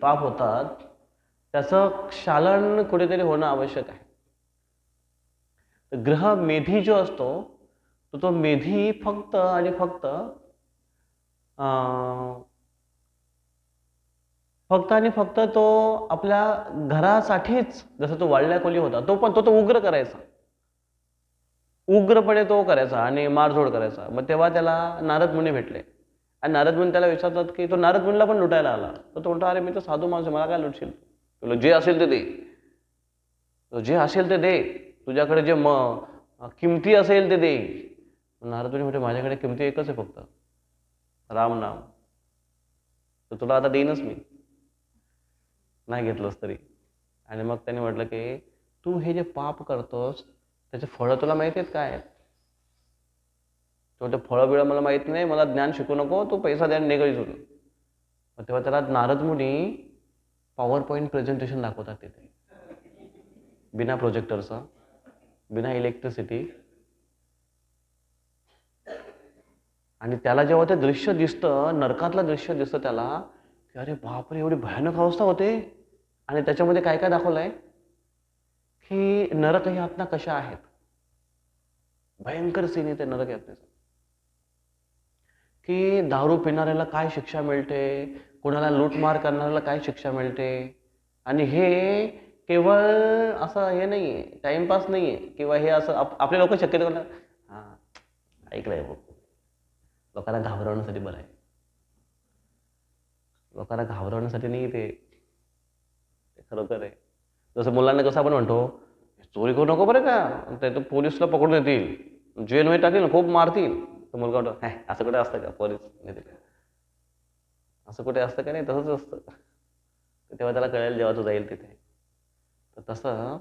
पाप होतात त्याचं क्षालन कुठेतरी होणं आवश्यक आहे. तर ग्रह मेधी जो असतो तो मेधी फक्त आणि फक्त तो आपल्या घरासाठीच, जसं तो वाळल्या कोली होता तो पण तो उग्र करायचा, उग्रपणे तो करायचा आणि मारझोड करायचा. मग तेव्हा त्याला नारद मुनी भेटले आणि नारद मुनी त्याला विचारतात की तो नारद मुनीला पण लुटायला आला. तर तो म्हणतो, अरे मी तर साधू माणूस आहे, मला काय लुटशील, तुला जे असेल ते दे, जे असेल ते दे, तुझ्याकडे जे किमती असेल ते दे. नारद मुनी म्हणते, माझ्याकडे किमती एकच आहे फक्त, राम नाम, तर तुला आता देईनच मी, नाही घेतलंस तरी. आणि मग त्याने म्हटलं की तू हे जे पाप करतोस त्याचे फळं तुला माहिती आहेत काय? तो फळं बिळं मला माहित नाही, मला ज्ञान शिकू नको, तू पैसा द्या निघ इथून. मग तेव्हा त्याला नारद मुनी पॉवर पॉईंट प्रेझेंटेशन दाखवतात तिथे, बिना प्रोजेक्टरचं, बिना इलेक्ट्रिसिटी. आणि त्याला जेव्हा ते दृश्य दिसतं, नरकातलं दृश्य दिसतं त्याला, की अरे बापरे एवढी भयानक अवस्था होते. आणि त्याच्यामध्ये काय काय दाखवलंय की नरक यातना कशा आहेत, भयंकर सीन येते नरक यातनेचा, की दारू पिणाऱ्याला काय शिक्षा मिळते, कोणाला लूटमार करणाऱ्याला काय शिक्षा मिळते. आणि हे केवळ असं हे नाहीये, टाइमपास नाहीये किंवा हे असं आपले लोक शक्यतो हा ऐकलंय बघ, लोकांना घाबरवण्यासाठी बरं आहे, लोकांना घाबरवण्यासाठी नाही ते खरोखर आहे. जसं मुलांना कसं आपण म्हणतो चोरी करू नको बरं का, ते पोलिसला पकडून येतील, जेलमध्ये टाकतील, खूप मारतील. तर मुलगा म्हणतो, असं कुठे असतं का, पोलीस नेतील, असं कुठे असतं का, नाही तसंच असतं. तेव्हा त्याला कळेल जेव्हा तो जाईल तिथे. तर तसं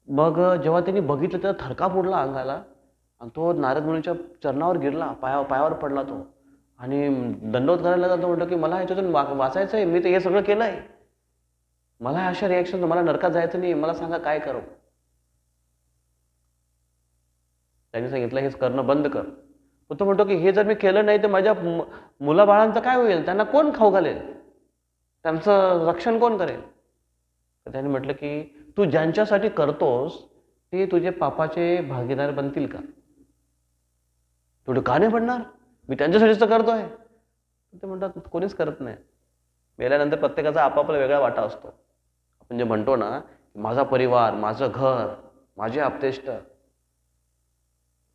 मग जेव्हा त्यांनी बघितलं तेव्हा थरकाप उडला अंगाला आणि तो नारद मुनीच्या चरणावर गिरला, पायावर पडला तो आणि दंडवत करायला जातो. म्हणतो की मला ह्याच्यातून वाचायचं आहे, मी तर हे सगळं केलं आहे, मला अशा रिॲक्शन, मला नरकात जायचं नाही, मला सांगा काय करू. त्यांनी सांगितलं हेच करणं बंद कर. तो म्हणतो की हे जर मी केलं नाही तर माझ्या मुलाबाळांचं काय होईल, त्यांना कोण खाऊ घालेल, त्यांचं रक्षण कोण करेल. तर त्यांनी म्हटलं की तू ज्यांच्यासाठी करतोस ते तुझे पापाचे भागीदार बनतील का, थोडं का नाही बनणार, मी त्यांच्यासाठीच तर करतोय. ते म्हणतात कोणीच करत नाही, मेल्यानंतर प्रत्येकाचा आपापला वेगळा वाटा असतो. आपण जे म्हणतो ना, माझा परिवार, माझं घर, माझे आप्तेष्ट.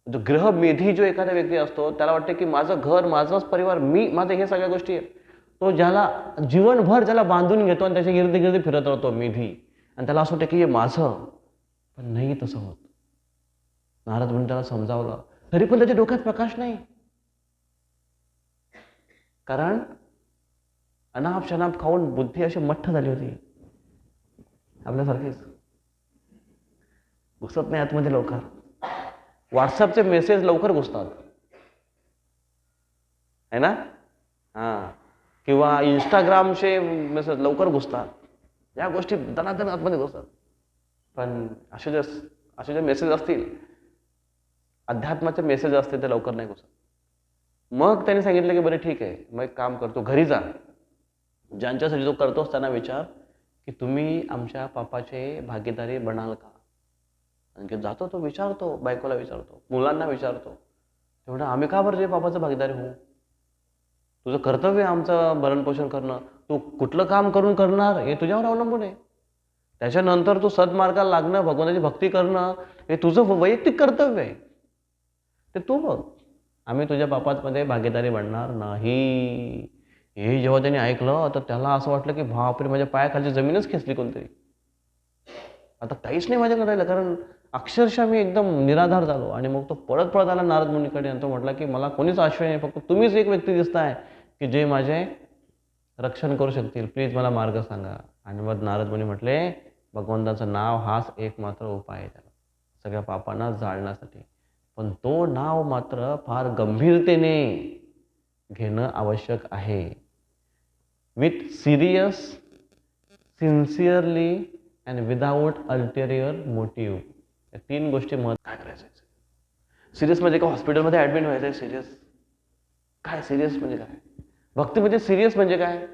जो ग्रह मेधी जो एखादा व्यक्ती असतो त्याला वाटते की माझं घर, माझाच परिवार, मी, माझं हे सगळ्या गोष्टी आहेत. तो ज्याला जीवनभर ज्याला बांधून घेतो आणि त्याच्या गिरते गिरते फिरत राहतो मेधी, आणि त्याला असं वाटतं की हे माझं, पण नाही तसं होत. नारद म्हणून त्याला समजावलं, तरी पण त्याच्या डोक्यात प्रकाश नाही, कारण अनाप शनाप खाऊन बुद्धी अशी मठ्ठ झाली होती, आपल्यासारखीच घुसत नाही आतमध्ये लवकर. व्हॉट्सअपचे मेसेज लवकर घुसतात है ना, किंवा इंस्टाग्रामचे मेसेज लवकर घुसतात, या गोष्टी दनादन आतमध्ये घुसतात. पण असे जे मेसेज असतील, अध्यात्माचे मेसेज असतील, ते लवकर नाही घुसत. मग त्यांनी सांगितलं की बरं ठीक आहे, मग एक काम करतो, घरी जा, ज्यांच्यासाठी तो करतोस त्यांना विचार की तुम्ही आमच्या पापाचे भागीदारी बनाल का. आणखी जातो तो, विचारतो, बायकोला विचारतो, मुलांना विचारतो, तेवढं आम्ही का बरं जे पापाचं भागीदारी होऊ, तुझं कर्तव्य आमचं भरणपोषण करणं, तू कुठलं काम करून करणार हे तुझ्यावर अवलंबून आहे. त्याच्यानंतर तू सद्मार्गाला लागणं, भगवंताची भक्ती करणं हे तुझं वैयक्तिक कर्तव्य आहे, ते तू बघ, आम्ही तुझ्या पापामध्ये भागीदारी बनणार नाही. हे जेव्हा त्यांनी ऐकलं तर त्याला असं वाटलं की बापरे, माझ्या पायाखालची जमीनच खेचली कोणतरी, आता काहीच नाही माझ्याकडे राहिलं, कारण अक्षरशः मी एकदम निराधार झालो. आणि मग तो पळत आला नारद मुनीकडे आणि तो म्हटला की मला कोणीच आश्रय नाही, फक्त तुम्हीच एक व्यक्ती दिसताय की जे माझे रक्षण करू शकतील, प्लीज मला मार्ग सांगा. आणि मग नारद मुनी म्हटले, भगवंताचं नाव हाच एकमात्र उपाय आहे त्याला सगळ्या पापांना जाळण्यासाठी, पण तो नाव मात्र फार गंभीरतेने घेणं आवश्यक आहे, with serious, sincerely and without ulterior motive. या 3 गोष्टी काय करायचं. सिरियस म्हणजे का हॉस्पिटलमध्ये ऍडमिट व्हायचं आहे? सिरियस काय? सिरियस म्हणजे काय? भक्तीमध्ये सिरियस म्हणजे काय?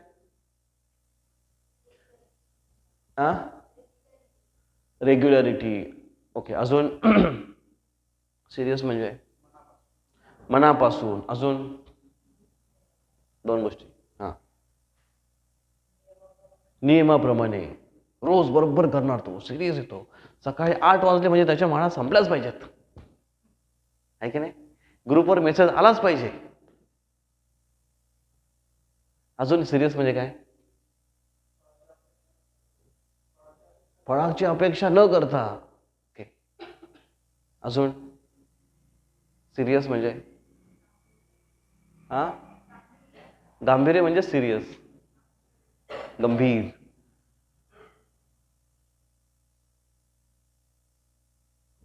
हा, रेग्युलरिटी. ओके, अजून सिरियस म्हणजे मनापासून. अजून दोन गोष्टी. हा, नियमाप्रमाणे रोज बरोबर करणार तो, सिरियस येतो. सकाळी 8 वाजले म्हणजे त्याच्या माळा संपल्याच पाहिजेत, आहे की नाही? ग्रुपवर मेसेज आलाच पाहिजे. अजून सिरियस म्हणजे काय? फळाची अपेक्षा न करता. ओके, अजून सिरियस म्हणजे हा, गांभीर्य म्हणजे सिरियस, गंभीर.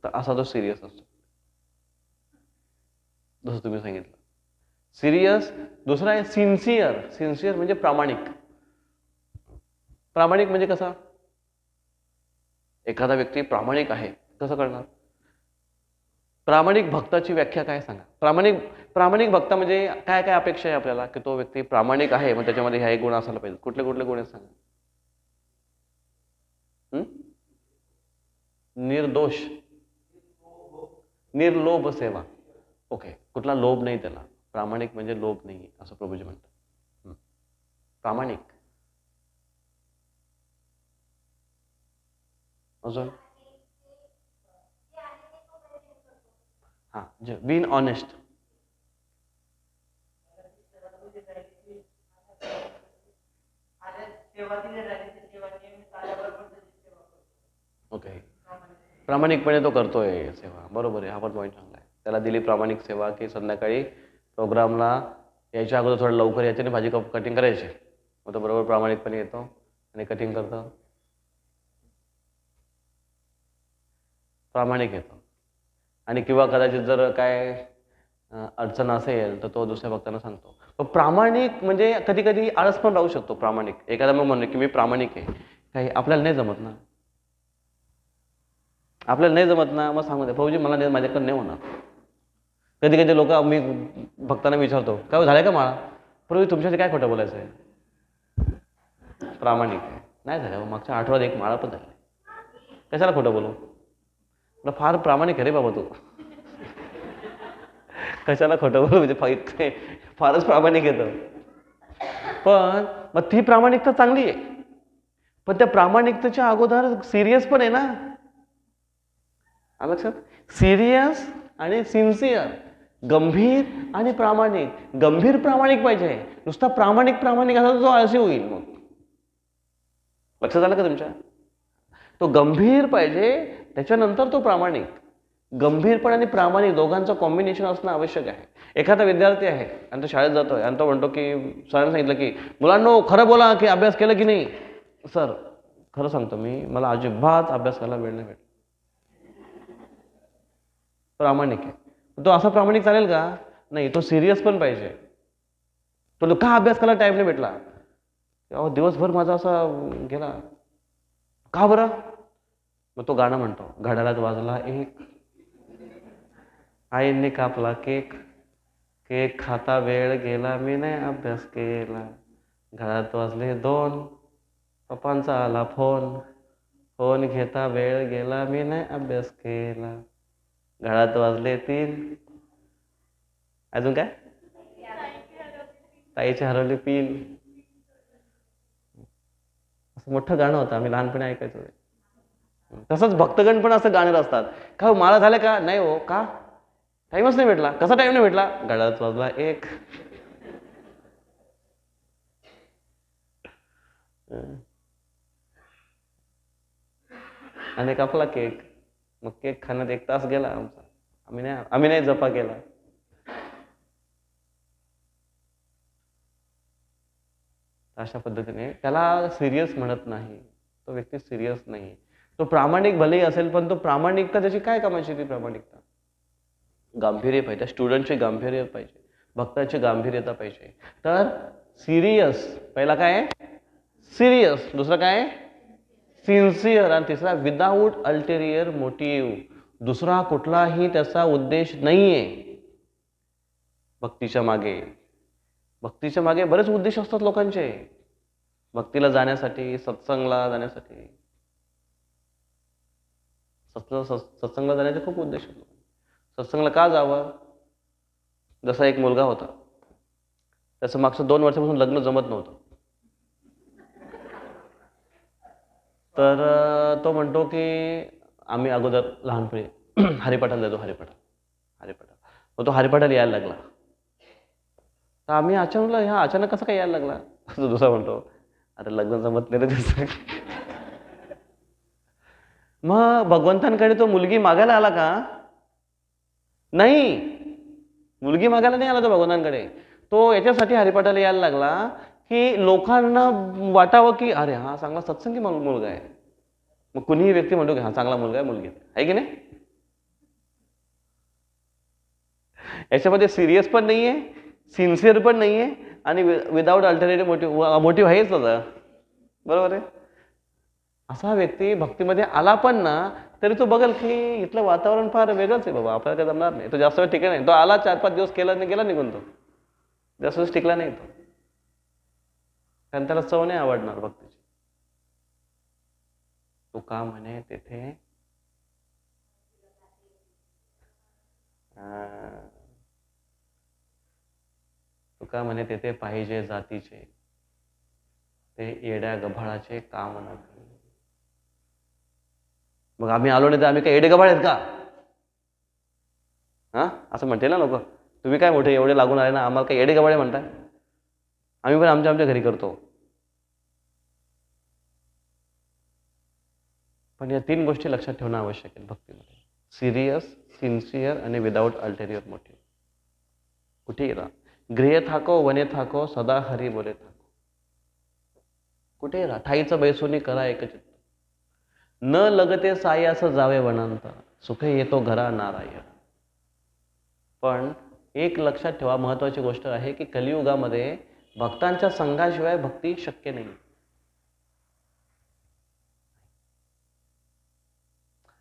तर असा तो सिरियस असतो, जसं तुम्ही सांगितलं. सिरियस. दुसरा आहे सिन्सिअर. सिन्सिअर म्हणजे प्रामाणिक. प्रामाणिक म्हणजे कसा? एखादा व्यक्ती प्रामाणिक आहे कसं कळणार? प्रामाणिक भक्ताची व्याख्या काय सांगा? प्रामाणिक प्रामाणिक भक्त म्हणजे काय काय अपेक्षा आहे आपल्याला की तो व्यक्ती प्रामाणिक आहे, मग त्याच्यामध्ये ह्या एक गुण असायला पाहिजे. कुठले कुठले गुण आहेत सांगा? निर्दोष, निर्लोभ सेवा. ओके, कुठला लोभ नाही त्याला. प्रामाणिक म्हणजे लोभ नाही, असं प्रभूजी म्हणतात. प्रामाणिक. अजून हा, बीन ऑनेस्ट. ओके, प्रामाणिकपणे तो करतोय सेवा. बरोबर आहे, हा पण पॉईंट चांगला आहे. त्याला दिली प्रामाणिक सेवा की संध्याकाळी प्रोग्रामला यायच्या अगोदर थोडं लवकर यायचे आणि भाजी कटिंग करायची. मग तो बरोबर प्रामाणिकपणे येतो आणि कटिंग करतो, प्रामाणिक येतो. आणि किंवा कदाचित जर काय अडचण असेल तर तो दुसऱ्या भक्तांना सांगतो. पण प्रामाणिक म्हणजे कधी कधी आळस पण राहू शकतो. प्रामाणिक एखादा मग म्हणणे की मी प्रामाणिक आहे, काही आपल्याला नाही जमत ना. आपल्याला नाही जमत ना, मग सांगू दे भाऊजी मला नाही, माझ्याकडे नाही होणार. कधी कधी लोक, मी भक्तांना विचारतो काय झालंय का माळा? पूर्वी तुमच्यासाठी काय खोटं बोलायचं आहे? प्रामाणिक आहे. नाही झालं, मागच्या आठवड्यात एक माळा पण झाली, कशाला खोटं बोलू? फार प्रामाणिक आहे रे बाबा तू, कशाला खोटं बोलू? म्हणजे फारच प्रामाणिक येतं. पण मग ती प्रामाणिकता चांगली आहे, पण त्या प्रामाणिकतेच्या अगोदर सिरियस पण आहे ना. लक्षात? सिरियस आणि सिन्सिअर, गंभीर आणि प्रामाणिक. गंभीर प्रामाणिक पाहिजे. नुसता प्रामाणिक प्रामाणिक असा तो आळशी होईल. मग लक्षात आलं का तुमच्या? तो गंभीर पाहिजे, त्याच्यानंतर तो प्रामाणिक. गंभीरपण आणि प्रामाणिक दोघांचं कॉम्बिनेशन असणं आवश्यक आहे. एखादा विद्यार्थी आहे आणि तो शाळेत जातोय आणि तो म्हणतो की सरांनी सांगितलं की मुलांनो खरं बोला की अभ्यास केलं की नाही. सर खरं सांगतो मी, मला अजिबात अभ्यास करायला वेळ नाही भेटत. प्रामाणिक आहे. तो असा प्रामाणिक चालेल का? नाही, तो सिरियस पण पाहिजे. तो का अभ्यास करायला टाइम नाही भेटला? दिवसभर माझा असा गेला. का बरं? मग तो गाणं म्हणतो, घड्याळात वाजला एक, आईने कापला केक, केक खाता वेळ गेला, मी नाही अभ्यास केला. घड्याळात वाजले 2, पप्पांचा आला फोन, फोन घेता वेळ गेला, मी नाही अभ्यास केला. घड्याळात वाजले 3, अजून काय? ताईची हरवली पिन. असं मोठं गाणं होतं, आम्ही लहानपणी ऐकायचो. तसंच भक्तगण पण असं गाणं असतात. का हो माळा झाल्या का? नाही हो. का? टाइमच नाही भेटला. कसा टाइम नाही भेटला? घड्याळात वाजला 1. आणि कापला केक. मग केक खाण्यात 1 तास गेला आमचा. आम्ही नाही जपा केला. अशा पद्धतीने त्याला सिरियस म्हणत नाही. तो व्यक्ती सिरियस नाही. तो प्रामाणिक भलेही असेल, पण तो प्रामाणिकता त्याची काय कामाची? ती प्रामाणिकता गांभीर्य पाहिजे. स्टुडंटचे गांभीर्य पाहिजे, भक्ताची गांभीर्यता पाहिजे. तर सिरियस पहिला काय आहे? सिरियस. दुसरं काय आहे? सिन्सिअर. आणि तिसरा विदाऊट अल्टेरियर मोटिव्ह. दुसरा कुठलाही त्याचा उद्देश नाहीये भक्तीच्या मागे. भक्तीच्या मागे बरेच उद्देश असतात लोकांचे, भक्तीला जाण्यासाठी, सत्संगला जाण्यासाठी. सत्संगला जाण्याचे खूप उद्देश होते. सत्संगला का जावं? जसा एक मुलगा होता, त्याचं मागचं 2 वर्षापासून लग्न जमत नव्हतं. तर तो म्हणतो की आम्ही अगोदर लहानपणी हरिपाठाला जातो, हरिपाठ. मग तो हरिपाठाला यायला लागला. तर आम्ही अचानक कसं काय यायला लागला? तो दुसरा म्हणतो, आता लग्न जमत नाही रे त्याचं. मग भगवंतांकडे तो मुलगी मागायला आला का? नाही, मुलगी मागायला नाही आला तो भगवंतांकडे. तो याच्यासाठी हरिपाठाला यायला लागला की लोकांना वाटावं की अरे हा चांगला सत्संगी मुलगा आहे. मग कुणीही व्यक्ती म्हणतो की हा चांगला मुलगा आहे, मुलगी आहे की नाही? याच्यामध्ये सिरियस पण नाहीये, सिन्सिअर पण नाहीये आणि विदाउट अल्टरनेटिव्ह मोटिव्ह आहेच होता. बरोबर आहे? असा व्यक्ती भक्तीमध्ये आला पण ना तरी तो बघेल की इथलं वातावरण फार वेगळंच आहे बाबा, आपल्याला काय जमणार नाही. तो जास्त वेळ टिकला नाही. तो आला 4-5 दिवस केला नाही, गेला निघून. तो जास्त दिवस टिकला नाही तो, कारण त्याला चव नाही आवडणार भक्तीची. तो का म्हणे तेथे तुका म्हणे तेथे पाहिजे जातीचे, ते येड्या गभाळाचे काम न. मग आम्ही आलो नाही तर आम्ही काय येडे गभाळ आहेत का? हा, असं म्हणते ना लोक. तुम्ही काय मोठे एवढे लागून आले ना, आम्हाला काय येडे गभाळे म्हणताय? आम्ही पण आमच्या घरी करतो. पण या 3 गोष्टी लक्षात ठेवणं आवश्यक आहे भक्तीमध्ये: सिरियस, सिन्सिअर आणि विदाउट अल्टेरियर मोटिव्ह. कुठेही राहा, गृहे थाको वने थाको, सदा हरी बोले थाको. कुठेही राहा, ठाईचं बैसोनी करा एकचित्त. न लगते सायास जावे वनांत, सुखे येतो घरा नारायण. पण एक लक्षात ठेवा, महत्वाची गोष्ट आहे की कलियुगामध्ये भक्तांच्या संघाशिवाय भक्ती शक्य नाही.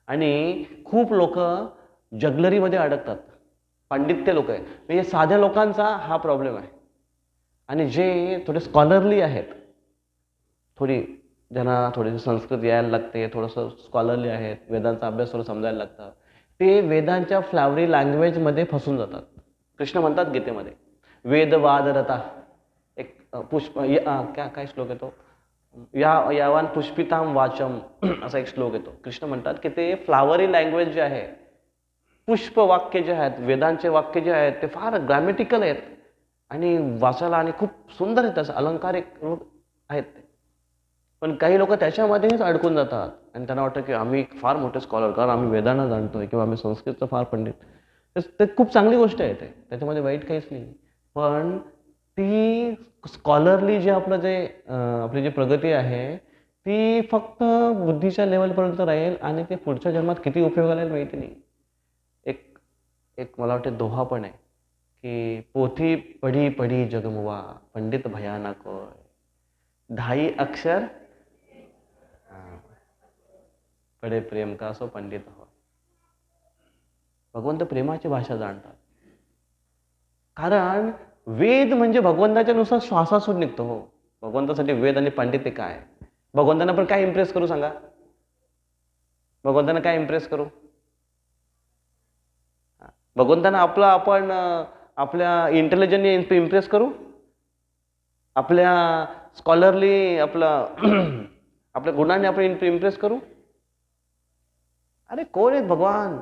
आणि खूप लोक जगलरीमध्ये अडकतात, पांडित्य लोक आहेत. म्हणजे साध्या लोकांचा हा प्रॉब्लेम आहे. आणि जे थोडे स्कॉलरली आहेत, ज्यांना थोडीशी संस्कृत यायला लागते, थोडंसं स्कॉलरली आहेत, वेदांचा अभ्यास थोडं समजायला लागतं, ते वेदांच्या फ्लावरी लँग्वेजमध्ये फसून जातात. कृष्ण म्हणतात गीतेमध्ये, वेदवादरता एक पुष्प काय श्लोक येतो, यावान पुष्पिताम वाचम असा एक श्लोक येतो. कृष्ण म्हणतात की ते फ्लावरी लँग्वेज जे आहे, पुष्प वाक्य जे आहेत, वेदांचे वाक्य जे आहेत, ते फार ग्रॅमेटिकल आहेत आणि वाचायला आणि खूप सुंदर आहेत, त्याचा अलंकारिक आहेत ते. पण काही लोक त्याच्यामध्येच अडकून जातात आणि त्यांना वाटतं की आम्ही फार मोठे स्कॉलर, कारण आम्ही वेदांना जाणतोय किंवा आम्ही संस्कृतचं फार पंडित. ते खूप चांगली गोष्ट आहे, त्याच्यामध्ये वाईट काहीच नाही. पण ती स्कॉलरली जे आपली जी प्रगती आहे ती फक्त बुद्धीच्या लेवलपर्यंत राहील आणि ते पुढच्या जन्मात किती उपयोगाला येईल माहिती नाही. एक मला वाटते दोहा पण आहे की पोथी पढी पढी जगमुवा, पंडित भयानक होय, 10 अक्षर पडे प्रेम का सो पंडित हो. भगवंत प्रेमाची भाषा जाणतात, कारण वेद म्हणजे भगवंताच्या नुसार श्वासासून निघतो. हो, भगवंतासाठी वेद आणि पांडित्य काय? भगवंतांना पण काय इम्प्रेस करू सांगा? भगवंतांना काय इम्प्रेस करू? भगवंतांना आपण आपल्या इंटेलिजन्सने इम्प्रेस करू? आपल्या स्कॉलरली आपल्या गुणांनी आपण इम्प्रेस करू? अरे कोण आहेत भगवान,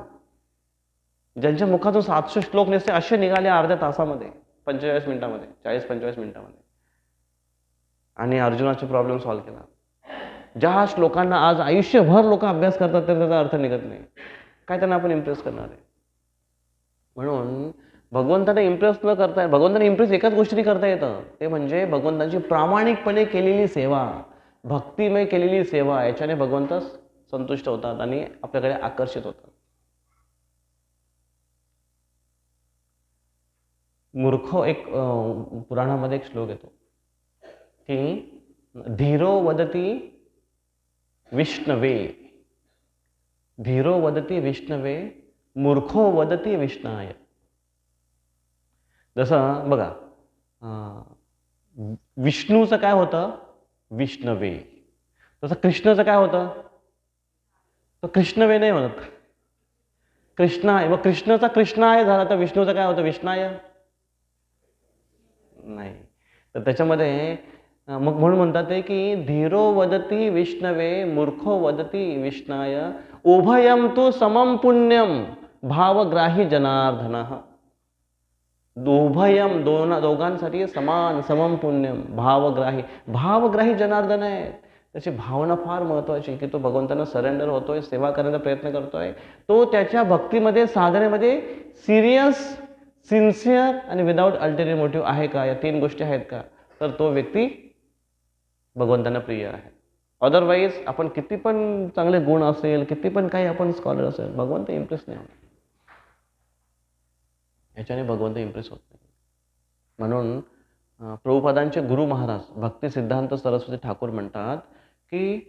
ज्यांच्या मुखातून 700 श्लोक नसते असे निघाले अर्ध्या तासामध्ये, 45 मिनिटामध्ये, 40-45 मिनिटामध्ये, आणि अर्जुनाचे प्रॉब्लेम सॉल्व्ह केला. ज्या श्लोकांना आज आयुष्यभर लोक अभ्यास करतात तर त्याचा अर्थ निघत नाही, काय त्यांना आपण इम्प्रेस करणार आहे? म्हणून भगवंतांना इम्प्रेस न करता, भगवंतांना इम्प्रेस एकाच गोष्टीने करता येतं, ते म्हणजे भगवंतांची प्रामाणिकपणे केलेली सेवा, भक्तिमय केलेली सेवा. याच्याने भगवंत संतुष्ट होतात आणि आपल्याकडे आकर्षित होतात. मूर्ख एक पुराणामध्ये एक श्लोक येतो की धीरो वदती विष्णवे धीरो वदती विष्णवे मूर्खो वदती विष्णाय. जसं बघा, विष्णूचं काय होतं? विष्णवे. तसं कृष्णाचं काय होतं? तर कृष्णवे नाही म्हणत, कृष्णाय. मग कृष्णाचा कृष्णाय झाला तर विष्णूचं काय होतं? विष्णाय नाही. तर त्याच्यामध्ये मग म्हणून म्हणतात ते की धीरो वदती विष्णवे मूर्खो वदती विष्णाय उभयम तु समम पुण्यम भावग्राही जनार्दन. उभयम दोघांसाठी समान समम पुण्यम भावग्राही. भावग्राही जनार्दन आहे. त्याची भावना फार महत्त्वाची की तो भगवंतांना सरेंडर होतोय, सेवा करण्याचा प्रयत्न करतोय. तो त्याच्या भक्तीमध्ये साधनेमध्ये सिरियस, सिन्सिअर आणि विदाऊट अल्टेरियर मोटिव्ह आहे का? या 3 गोष्टी आहेत का? तर तो व्यक्ती भगवंतांना प्रिय आहे. अदरवाईज आपण किती पण चांगले गुण असेल, किती पण काही आपण स्कॉलर असेल, भगवंत इम्प्रेस नाही होणार. याच्याने भगवंत इम्प्रेस होत नाही. म्हणून प्रभुपादांचे गुरु महाराज भक्ती सिद्धांत सरस्वती ठाकूर म्हणतात की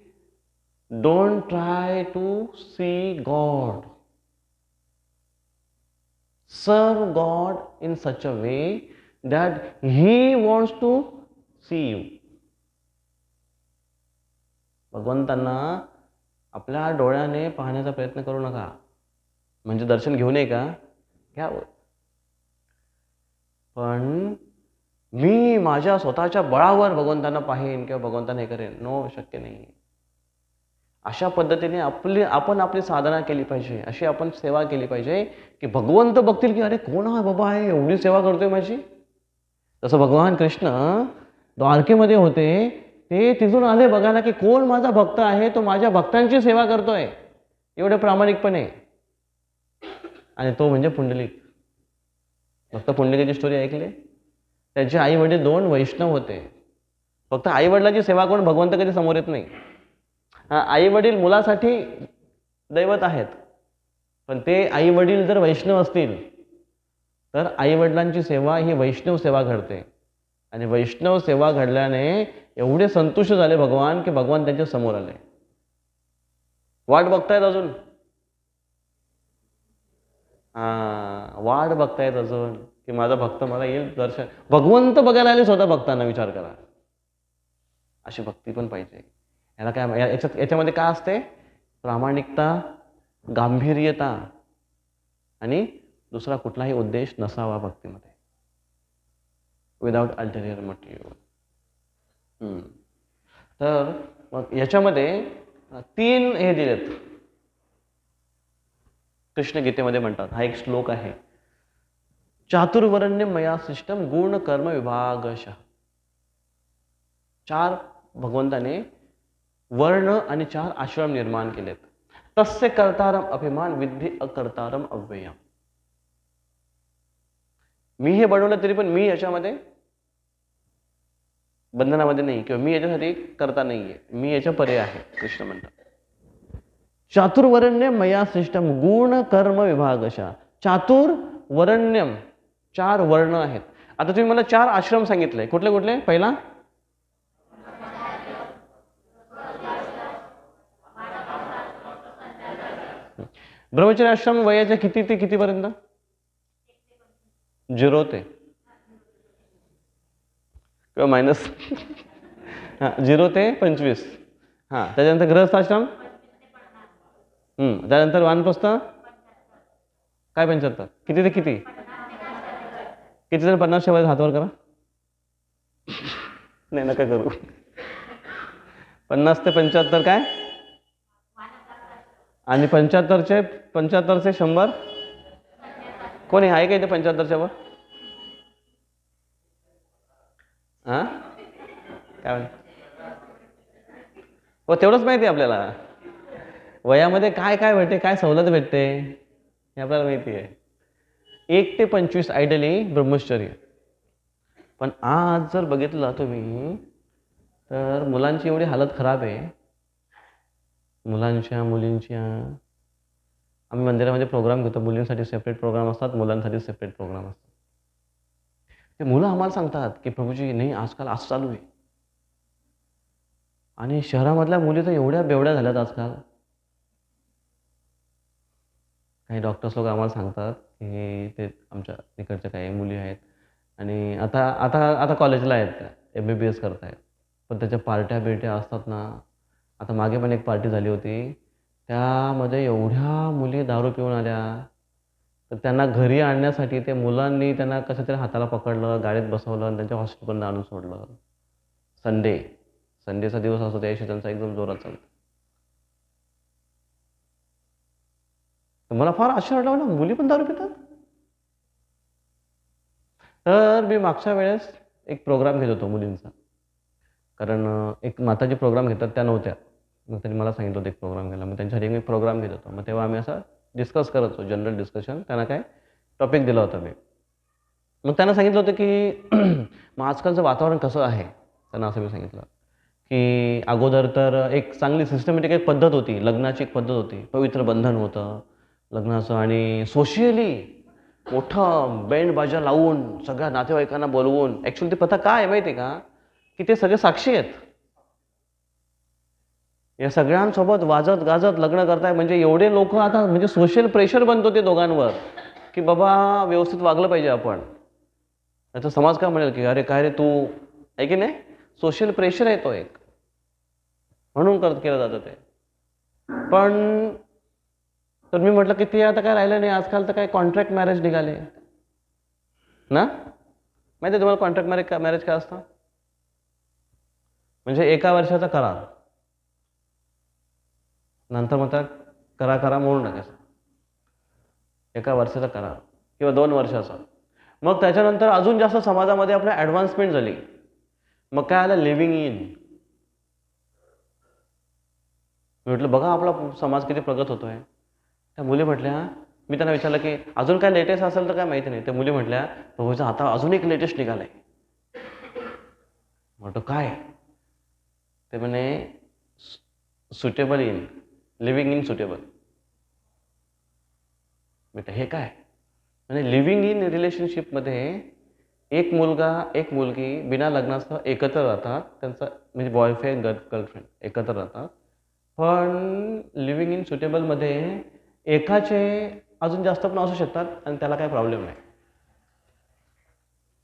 don't try to see God, serve God in such a way that he wants to see you. भगवंतांना आपल्या डोळ्याने पाहण्याचा प्रयत्न करू नका. म्हणजे दर्शन घेऊ नये का? घ्यावं, पण मी माझ्या स्वतःच्या बळावर भगवंतांना पाहीन किंवा भगवंतांना हे करेन, नो, शक्य नाही. अशा पद्धतीने आपण आपली साधना केली पाहिजे, अशी आपण सेवा केली पाहिजे की भगवंत बघतील की अरे कोण हा बाबा आहे, एवढी सेवा करतोय माझी. तसं भगवान कृष्ण द्वारकेमध्ये होते, ते तिथून आले बघायला की कोण माझा भक्त आहे, तो माझ्या भक्तांची सेवा करतोय एवढे प्रामाणिकपणे. आणि तो म्हणजे पुंडलिक. फक्त पुंडलिकाची स्टोरी ऐकली. त्याचे आई वडील 2 वैष्णव होते. फक्त आई वडिलांची सेवा करून भगवंत कधी समोर येत नाही. आई वडील मुलासाठी दैवत आहेत, पण ते आई वडील जर वैष्णव असतील तर आई वडिलांची सेवा ही वैष्णव सेवा घडते. आणि वैष्णव सेवा घडल्याने एवढे संतुष्ट झाले भगवान की भगवान त्यांच्या समोर आले. वाट बघतायत अजून, वाट बघतायत अजून की माझा भक्त मला येईल दर्शन. भगवंत बघायला आले स्वतः भक्तांना, विचार करा. अशी भक्ती पण पाहिजे. याला काय याच्यामध्ये काय असते? प्रामाणिकता, गांभीर्यता आणि दुसरा कुठलाही उद्देश नसावा भक्तीमध्ये, विदाउट अल्टेरियर मोटिव्ह. तर मग याच्यामध्ये 3 हे दिलेत. कृष्ण गीतेमध्ये म्हणतात, हा एक श्लोक आहे, चातुर्वर्ण्य मया सिष्टम गुण कर्म विभागशः. 4 भगवंताने वर्ण आणि 4 आश्रम निर्माण केलेत. तस्य कर्तारम अभिमान विद्धि अकर्तारम अव्ययम. मी हे बनवलं तरी पण मी याच्यामध्ये बंधनामध्ये नाही किंवा मी याच्यासाठी करता नाहीये, मी याच्या परे आहे. कृष्ण म्हणतात चातुर्वर्ण्य मया सिष्टम गुण कर्म विभागशः. चातुर्वर्ण्यम, 4 वर्ण आहेत. आता तुम्ही मला 4 आश्रम सांगितले, कुठले कुठले? पहिला ब्रह्मचर्य आश्रम वयाच्या किती ते कितीपर्यंत? 0 ते किंवा मायनस 0 ते 25. त्याच्यानंतर गृहस्थाश्रम, त्यानंतर वानप्रस्थ काय 75. किती ते किती? किती जण 50च्या वयात हातवर करा. नाही, नका करू. 50 ते 75 काय? आणि 75चे 100 कोणी आहे का इथे 75च्या वर? काय म्हणते? हो, तेवढंच माहिती आहे आपल्याला. वयामध्ये काय काय भेटते, काय सवलत भेटते हे आपल्याला माहिती आहे. 1 ते 25 आयडियली ब्रह्मचर्य. पण आज जर बघितलं तुम्ही तर मुलांची एवढी हालत खराब आहे, मुलांच्या मुलींच्या. आम्ही मंदिरामध्ये प्रोग्राम घेतो, मुलींसाठी सेपरेट प्रोग्राम असतात, मुलांसाठी सेपरेट प्रोग्राम असतात. ते मुलं आम्हाला सांगतात की प्रभूजी नाही, आजकाल असं चालू आहे. आणि शहरामधल्या मुली तर एवढ्या बेवड्या झाल्यात आजकाल. काही डॉक्टर्स लोक आम्हाला सांगतात की ते आमच्या तिकडच्या काही मुली आहेत आणि आता आता आता कॉलेजला आहेत त्या MBBS करत आहेत. पण त्याच्या पार्ट्या-बिर्ट्या असतात ना, आता मागे पण एक पार्टी झाली होती. त्यामध्ये एवढ्या मुली दारू पिऊन आल्या, तर त्यांना घरी आणण्यासाठी ते मुलांनी त्यांना कसंतरी हाताला पकडलं, गाडीत बसवलं आणि त्यांच्या हॉस्टेलपर्यंत आणून सोडलं. संडे, संडेचा दिवस असतो त्या दिवशी त्यांचा एकदम जोरात चालतो. तर मला फार आश्चर्य वाटलं, म्हणलं मुली पण दारू पितात? तर मी मागच्या वेळेस एक प्रोग्राम घेत होतो मुलींचा. कारण एक माताजी प्रोग्राम घेतात त्या नव्हत्या. मग त्यांनी मला सांगितलं होतं एक प्रोग्राम घ्यायला. मग त्यांच्यासाठी मी प्रोग्राम घेत होतो. मग तेव्हा आम्ही असं डिस्कस करत होतो, जनरल डिस्कशन. त्यांना काय टॉपिक दिला होता मी. मग त्यांना सांगितलं होतं की मग आजकालचं वातावरण कसं आहे? त्यांना असं मी सांगितलं, की अगोदर तर एक चांगली सिस्टमॅटिक एक पद्धत होती. लग्नाची एक पद्धत होती. पवित्र बंधन होतं लग्नाचं आणि सोशियली मोठं बँड बाजा लावून सगळ्या नातेवाईकांना बोलवून ॲक्च्युअली ती प्रथा काय आहे माहिती आहे का? की ते सगळे साक्षी आहेत. या सगळ्यांसोबत वाजत-गाजत लग्न करताय म्हणजे एवढे लोकं आता म्हणजे सोशल प्रेशर बनतो ते दोघांवर, की बाबा व्यवस्थित वागलं पाहिजे आपण. नाहीतर समाज काय म्हणेल, की "अरे काय रे तू" आहे की नाही? सोशल प्रेशर आहे तो एक. म्हणून केलं जातं ते. पण तर मी म्हटलं, की ते आता काय राहिलं नाही. आजकाल तर काय कॉन्ट्रॅक्ट मॅरेज निघाले. ना? माहिती आहे तुम्हाला कॉन्ट्रॅक्ट मॅरेज काय असतं? म्हणजे 1 वर्षाचा करार. नंतर मग त्या करा मोडून टाकायचा. 1 वर्षाचा करार किंवा 2 वर्षाचा. मग त्याच्यानंतर अजून जास्त समाजामध्ये आपल्या ॲडव्हान्समेंट झाली. मग काय आलं लिव्हिंग इन. मी म्हटलं बघा आपला समाज किती प्रगत होतोय. त्या मुली म्हटल्या, मी त्यांना विचारलं, की अजून काय लेटेस्ट असेल तर काय माहिती नाही. त्या मुली म्हटल्या, "प्रभूचा आता अजून एक लेटेस्ट निघालाय." म्हटलं काय? ते म्हणे suitable in, living in suitable. म्हटलं हे काय? म्हणजे लिव्हिंग इन रिलेशनशिपमध्ये एक मुलगा, एक मुलगी बिना लग्नाचं एकत्र राहतात. त्यांचा म्हणजे बॉयफ्रेंड, गर्लफ्रेंड एकत्र राहतात. पण लिव्हिंग इन सुटेबलमध्ये एकाचे अजून जास्त पण असू शकतात आणि त्याला काही प्रॉब्लेम नाही.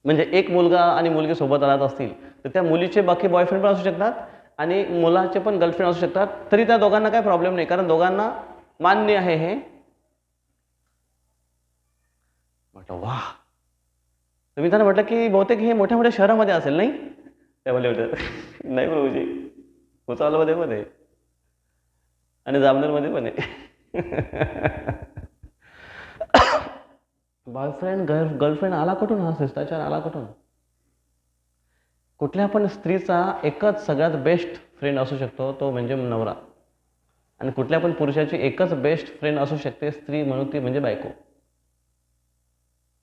म्हणजे एक मुलगा आणि मुलगी सोबत राहत असतील, तर त्या मुलीचे बाकी बॉयफ्रेंड पण असू शकतात आणि मुलाचे पण गर्लफ्रेंड असू शकतात. तरी त्या दोघांना काही प्रॉब्लेम नाही, कारण दोघांना मान्य आहे हे. म्हटलं वाह! तर मी त्यांना म्हटलं, की बहुतेक हे मोठ्या-मोठ्या शहरामध्ये असेल नाही? त्या म्हणल्या होत्या, "नाही प्रभूजी, भुसावळमध्ये पण आहे आणि जामनेरमध्ये पण आहे." बॉयफ्रेंड, गर्लफ्रेंड आला कुठून? हा शिष्टाचार आला कुठून? कुठल्या पण स्त्रीचा एकच सगळ्यात बेस्ट फ्रेंड असू शकतो, तो म्हणजे नवरा. आणि कुठल्या पण पुरुषाची एकच बेस्ट फ्रेंड असू शकते स्त्री म्हणून, ती म्हणजे बायको.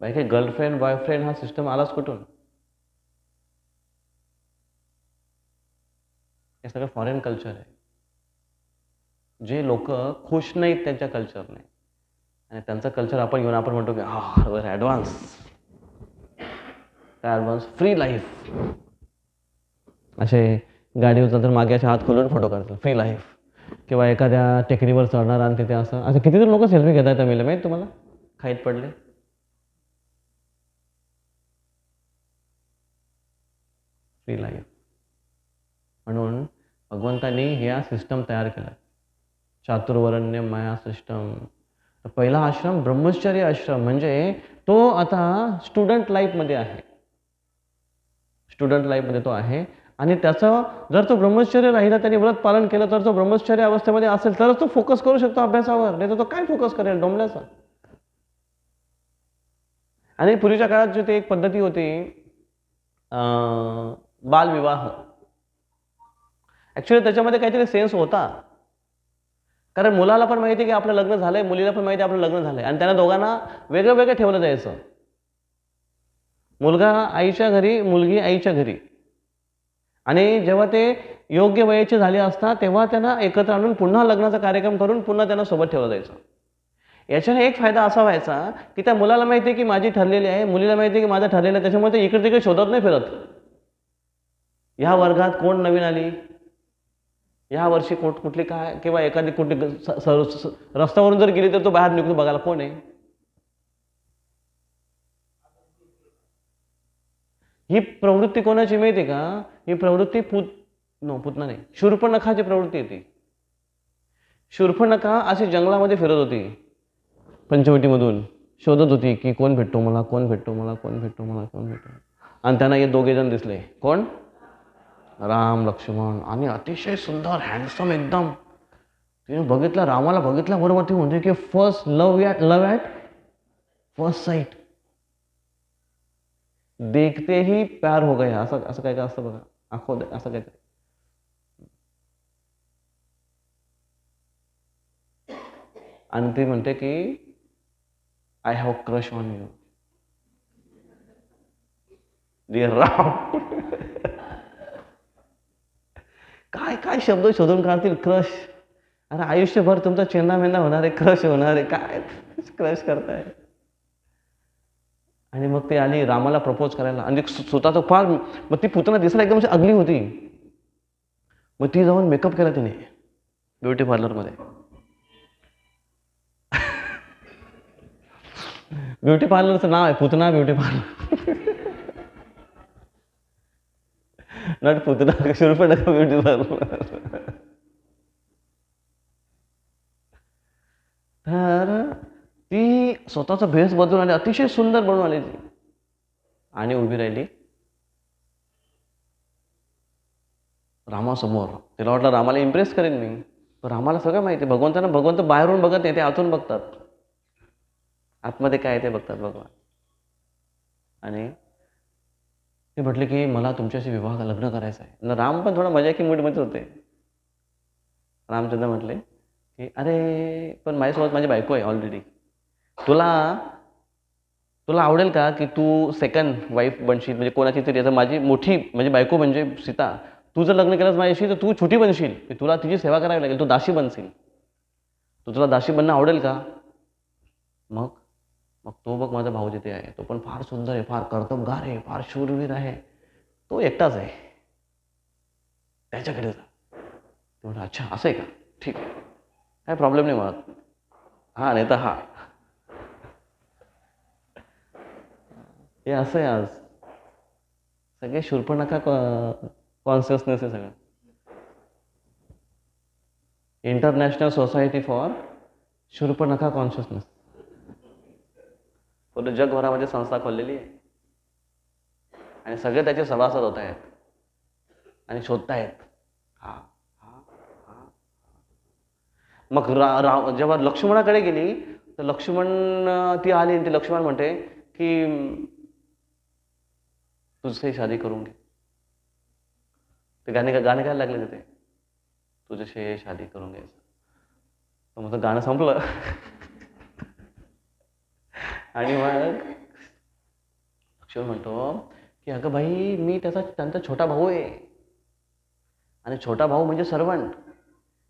बाकी गर्लफ्रेंड, बॉयफ्रेंड हा सिस्टम आलाच कुठून? हे सगळं फॉरेन कल्चर आहे. जे लोक खुश नाहीत त्यांच्या कल्चरने आणि त्यांचं कल्चर आपण घेऊन आपण म्हणतो, की वर ॲडव्हान्स, काय ॲडव्हान्स, फ्री लाईफ. असे गाडीवर तर मागे असे हात खोलून फोटो काढतात, फ्री लाईफ. किंवा एखाद्या टेकडीवर चढणार आणि तिथे असं कितीतरी लोक सेल्फी घेत आहेत त्या माहीत तुम्हाला? खाईत पडले. Free life. म्हणून भगवंतांनी ह्या सिस्टम तयार केला. चातुर्वर्ण्य माया सिस्टम. तर पहिला आश्रम ब्रह्मचर्य आश्रम, म्हणजे तो आता स्टुडंट लाईफमध्ये आहे. स्टुडंट लाईफमध्ये तो आहे आणि त्याचं जर तो ब्रह्मचर्य राहिला, त्यांनी व्रत पालन केलं, तर तो ब्रह्मचर्य अवस्थेमध्ये असेल तरच तो फोकस करू शकतो अभ्यासावर. नाही तर तो काय फोकस करेल डोंबल्याचा. आणि पूर्वीच्या काळात जी ती एक पद्धती होती, बालविवाह. ॲक्च्युअली त्याच्यामध्ये काहीतरी सेन्स होता. कारण मुलाला पण माहिती आहे की आपलं लग्न झालंय, मुलीला पण माहिती आहे आपलं लग्न झालंय आणि त्यांना दोघांना वेगळं वेगळं ठेवलं जायचं. मुलगा आईच्या घरी, मुलगी आईच्या घरी. आणि जेव्हा ते योग्य वयाचे झाले असतात, तेव्हा त्यांना एकत्र आणून पुन्हा लग्नाचा कार्यक्रम करून पुन्हा त्यांना सोबत ठेवलं जायचं. याच्याने एक फायदा असा व्हायचा, की त्या मुलाला माहिती आहे की माझी ठरलेली आहे, मुलीला माहिती आहे की माझं ठरलेलं आहे, त्याच्यामुळे ते इकडे-तिकडे शोधत नाही फिरत. ह्या वर्गात कोण नवीन आली, या वर्षी कुठली काय किंवा एखादी कुठली रस्त्यावरून जर गेली तर तो बाहेर निघून बघायला कोण आहे. ही प्रवृत्ती कोणाची माहिती आहे का? ही प्रवृत्ती पुतना नाही, शूर्पणखाची प्रवृत्ती आहे ती. शूर्पणखा अशी जंगलामध्ये फिरत होती, पंचवटीमधून शोधत होती की कोण भेटतो मला, कोण भेटतो मला, कोण भेटतो मला, कोण भेटतो. आणि त्यांना हे दोघे जण दिसले. कोण? राम लक्ष्मण. आणि अतिशय सुंदर, हँडसम एकदम. तिने बघितलं, रामाला बघितल्या बरोबर ती म्हणते की first love at first sight, देखते ही प्यार हो गया. असं असं काय काय असतं बघा, आखो असं काय. आणि ती म्हणते की I have crush on you dear Ram. काय काय शब्द शोधून काढतील. क्रश. अरे आयुष्यभर तुमचा चेंदा मेंदा होणार आहे, क्रश होणार आहे, काय क्रश करताय. आणि मग ते आली रामाला प्रपोज करायला. आणि स्वतः तर फार, मग ती पुतना दिसायला एकदम अगली होती. मग ती जाऊन मेकअप केला तिने ब्युटी पार्लरमध्ये. ब्युटी पार्लरचं नाव आहे पुतना ब्युटी पार्लर. नट पुतना शूर्पणखा ब्युटी पार्लर. तर ती स्वतःचा भेस बदलून आली, अतिशय सुंदर बनून आली ती. आणि उभी राहिली रामासमोर. तिला वाटलं रामाला इम्प्रेस करेन मी. पण रामाला सगळं माहिती. भगवंत बाहेरून बघत नाही, ते आतून बघतात. आतमध्ये काय ते बघतात भगवान. आणि ते म्हटले की मला तुमच्याशी लग्न करायचं आहे. राम पण थोडा मजाकी मूडमध्ये होते. रामचंद्र म्हटले की अरे पण माझ्यासोबत माझी बायको आहे ऑलरेडी. तुला आवडेल का की तू सेकंड वाईफ बनशील, म्हणजे कोणाची तरी. आता माझी मोठी म्हणजे बायको म्हणजे सीता, तू जर लग्न केलंस माझ्याशी तर तू छोटी बनशील, तुला तिची सेवा करावी लागेल, तू दासी बनशील. तुला दासी बनणं आवडेल का? मग तो बघ माझा भाऊ जिथे आहे, तो पण फार सुंदर आहे, फार कर्तबगार आहे, फार शूरवीर आहे, तो एकटाच आहे, त्याच्याकडे जा. ते म्हणा अच्छा असं आहे का, ठीक आहे, काय प्रॉब्लेम नाही मला. हा नाही तर हा. हे असं आहे आज सगळे शूर्पणखा कॉन्शियसनेस आहे सगळं. International society for Shurpanakha consciousness. पूर्ण जगभरामध्ये संस्था खोललेली आहे आणि सगळे त्याचे सभासद होत आहेत आणि शोधतायत. हा हा हा. मग जेव्हा लक्ष्मणाकडे गेली तर लक्ष्मण, ती आली आणि ती लक्ष्मण म्हणते की तुझसे शादी करूंगी. ते गाणे गायला लागले तिथे, तुझ्याशी शादी करूंगी. तर मग गाणं संपलं. आणि मग लक्ष्मण म्हणतो की अगं बाई मी त्यांचा छोटा भाऊ आहे आणि छोटा भाऊ म्हणजे सर्वंट.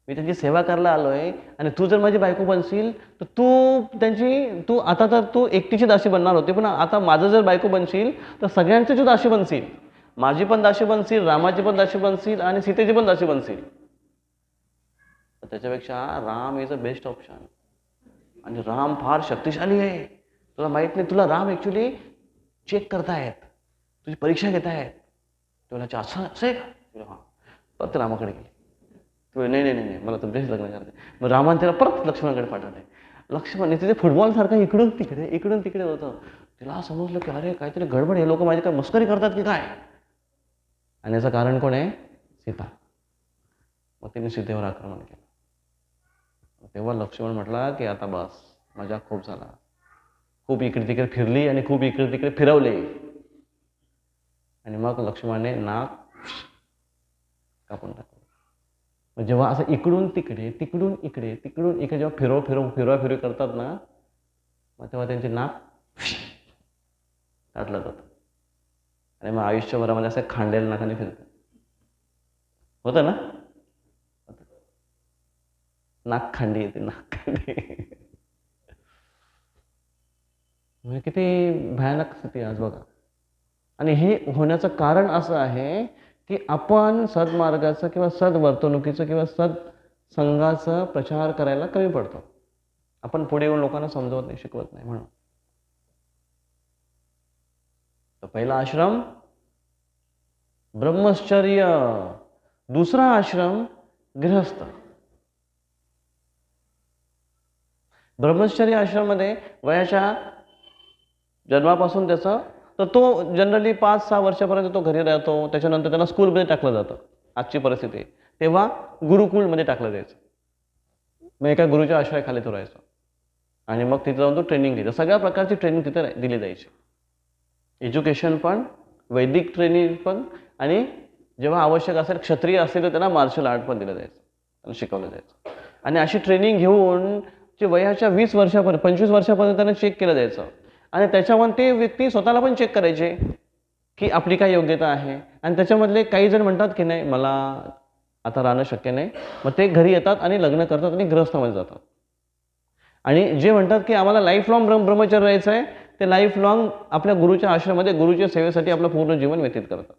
मी त्यांची सेवा करायला आलोय आणि तू जर माझी बायको बनशील तर तू आता तर तू एकटीची दासी बनणार होती, पण आता माझं जर बायको बनशील तर सगळ्यांची तू दासी बनशील. माझी पण दासी बनशील, रामाची पण दासी बनशील आणि सीतेची पण दासी बनशील. तर त्याच्यापेक्षा Ram is a best option. आणि राम फार शक्तिशाली आहे. तुला माहित नाही, तुला राम ऍक्च्युली चेक करतायत, तुझी परीक्षा घेत आहेत. तुला असं आहे का? हां. परत रामाकडे गेली. नाही मला तुमच्याशी लग्न करायचं. मग रामाने त्याला परत लक्ष्मणाकडे पाठवले. लक्ष्मण तिथे फुटबॉलसारखं इकडून तिकडे होतं. तिला समजलं की अरे काहीतरी गडबड, हे लोक माझी काय मस्करी करतात की काय. आणि याचं कारण कोण आहे? सीता. मग तिने सीतेवर आक्रमण केलं. तेव्हा लक्ष्मण म्हटला की आता बस, मजा खूप झाला. खूप इकडे तिकडे फिरली आणि खूप इकडे तिकडे फिरवले. आणि मग लक्ष्मणाने नाक कापून टाकलं. मग जेव्हा असं इकडून तिकडे जेव्हा फिरवा करतात ना, मग तेव्हा त्यांचे नाक काढलं जातं. आणि मग आयुष्यभरामध्ये असं खांडेल नाकाने फिरतं. होतं ना, नाकखांडी येते, नाकखांडी. म्हणजे किती भयानक स्थिती आज बघा. आणि हे होण्याचं कारण असं आहे की आपण सद्मार्गाचं किंवा सद्वर्तणुकीचं किंवा सत्संगाचा प्रचार करायला कमी पडतो. आपण पुढे येऊन लोकांना समजवत नाही, शिकवत नाही म्हणून. तर पहिला आश्रम ब्रह्मचर्य, दुसरा आश्रम गृहस्थ. ब्रह्मचर्य आश्रममध्ये वयाच्या जन्मापासून त्याचं तर तो जनरली 5-6 वर्षापर्यंत तो घरी राहतो. त्याच्यानंतर त्याला स्कूलमध्ये टाकलं जातं. आजची परिस्थिती तेव्हा गुरुकुलमध्ये टाकलं जायचं. मग एका गुरुच्या आश्रयाखाली तो राहायचा आणि मग तिथं जाऊन तो ट्रेनिंग घ्यायचा. सगळ्या प्रकारची ट्रेनिंग तिथे दिली जायची. एज्युकेशन पण, वैदिक ट्रेनिंग पण, आणि जेव्हा आवश्यक असेल क्षत्रिय असेल तर त्यांना मार्शल आर्ट पण दिलं जायचं, त्यांना शिकवलं जायचं. आणि अशी ट्रेनिंग घेऊन जे वयाच्या 20 वर्षापर्यंत 25 वर्षापर्यंत त्यांना चेक केलं जायचं. आणि त्याच्यावर ते व्यक्ती स्वतःला पण चेक करायचे की आपली काय योग्यता आहे. आणि त्याच्यामधले काही जण म्हणतात की नाही मला आता राहणं शक्य नाही, मग ते घरी येतात आणि लग्न करतात आणि गृहस्थामध्ये जातात. आणि जे म्हणतात की आम्हाला लाईफ लॉंग ब्रह्मचर्य राहायचं आहे ते लाईफ लॉंग आपल्या गुरुच्या आश्रमामध्ये गुरुच्या सेवेसाठी आपलं पूर्ण जीवन व्यतीत करतात.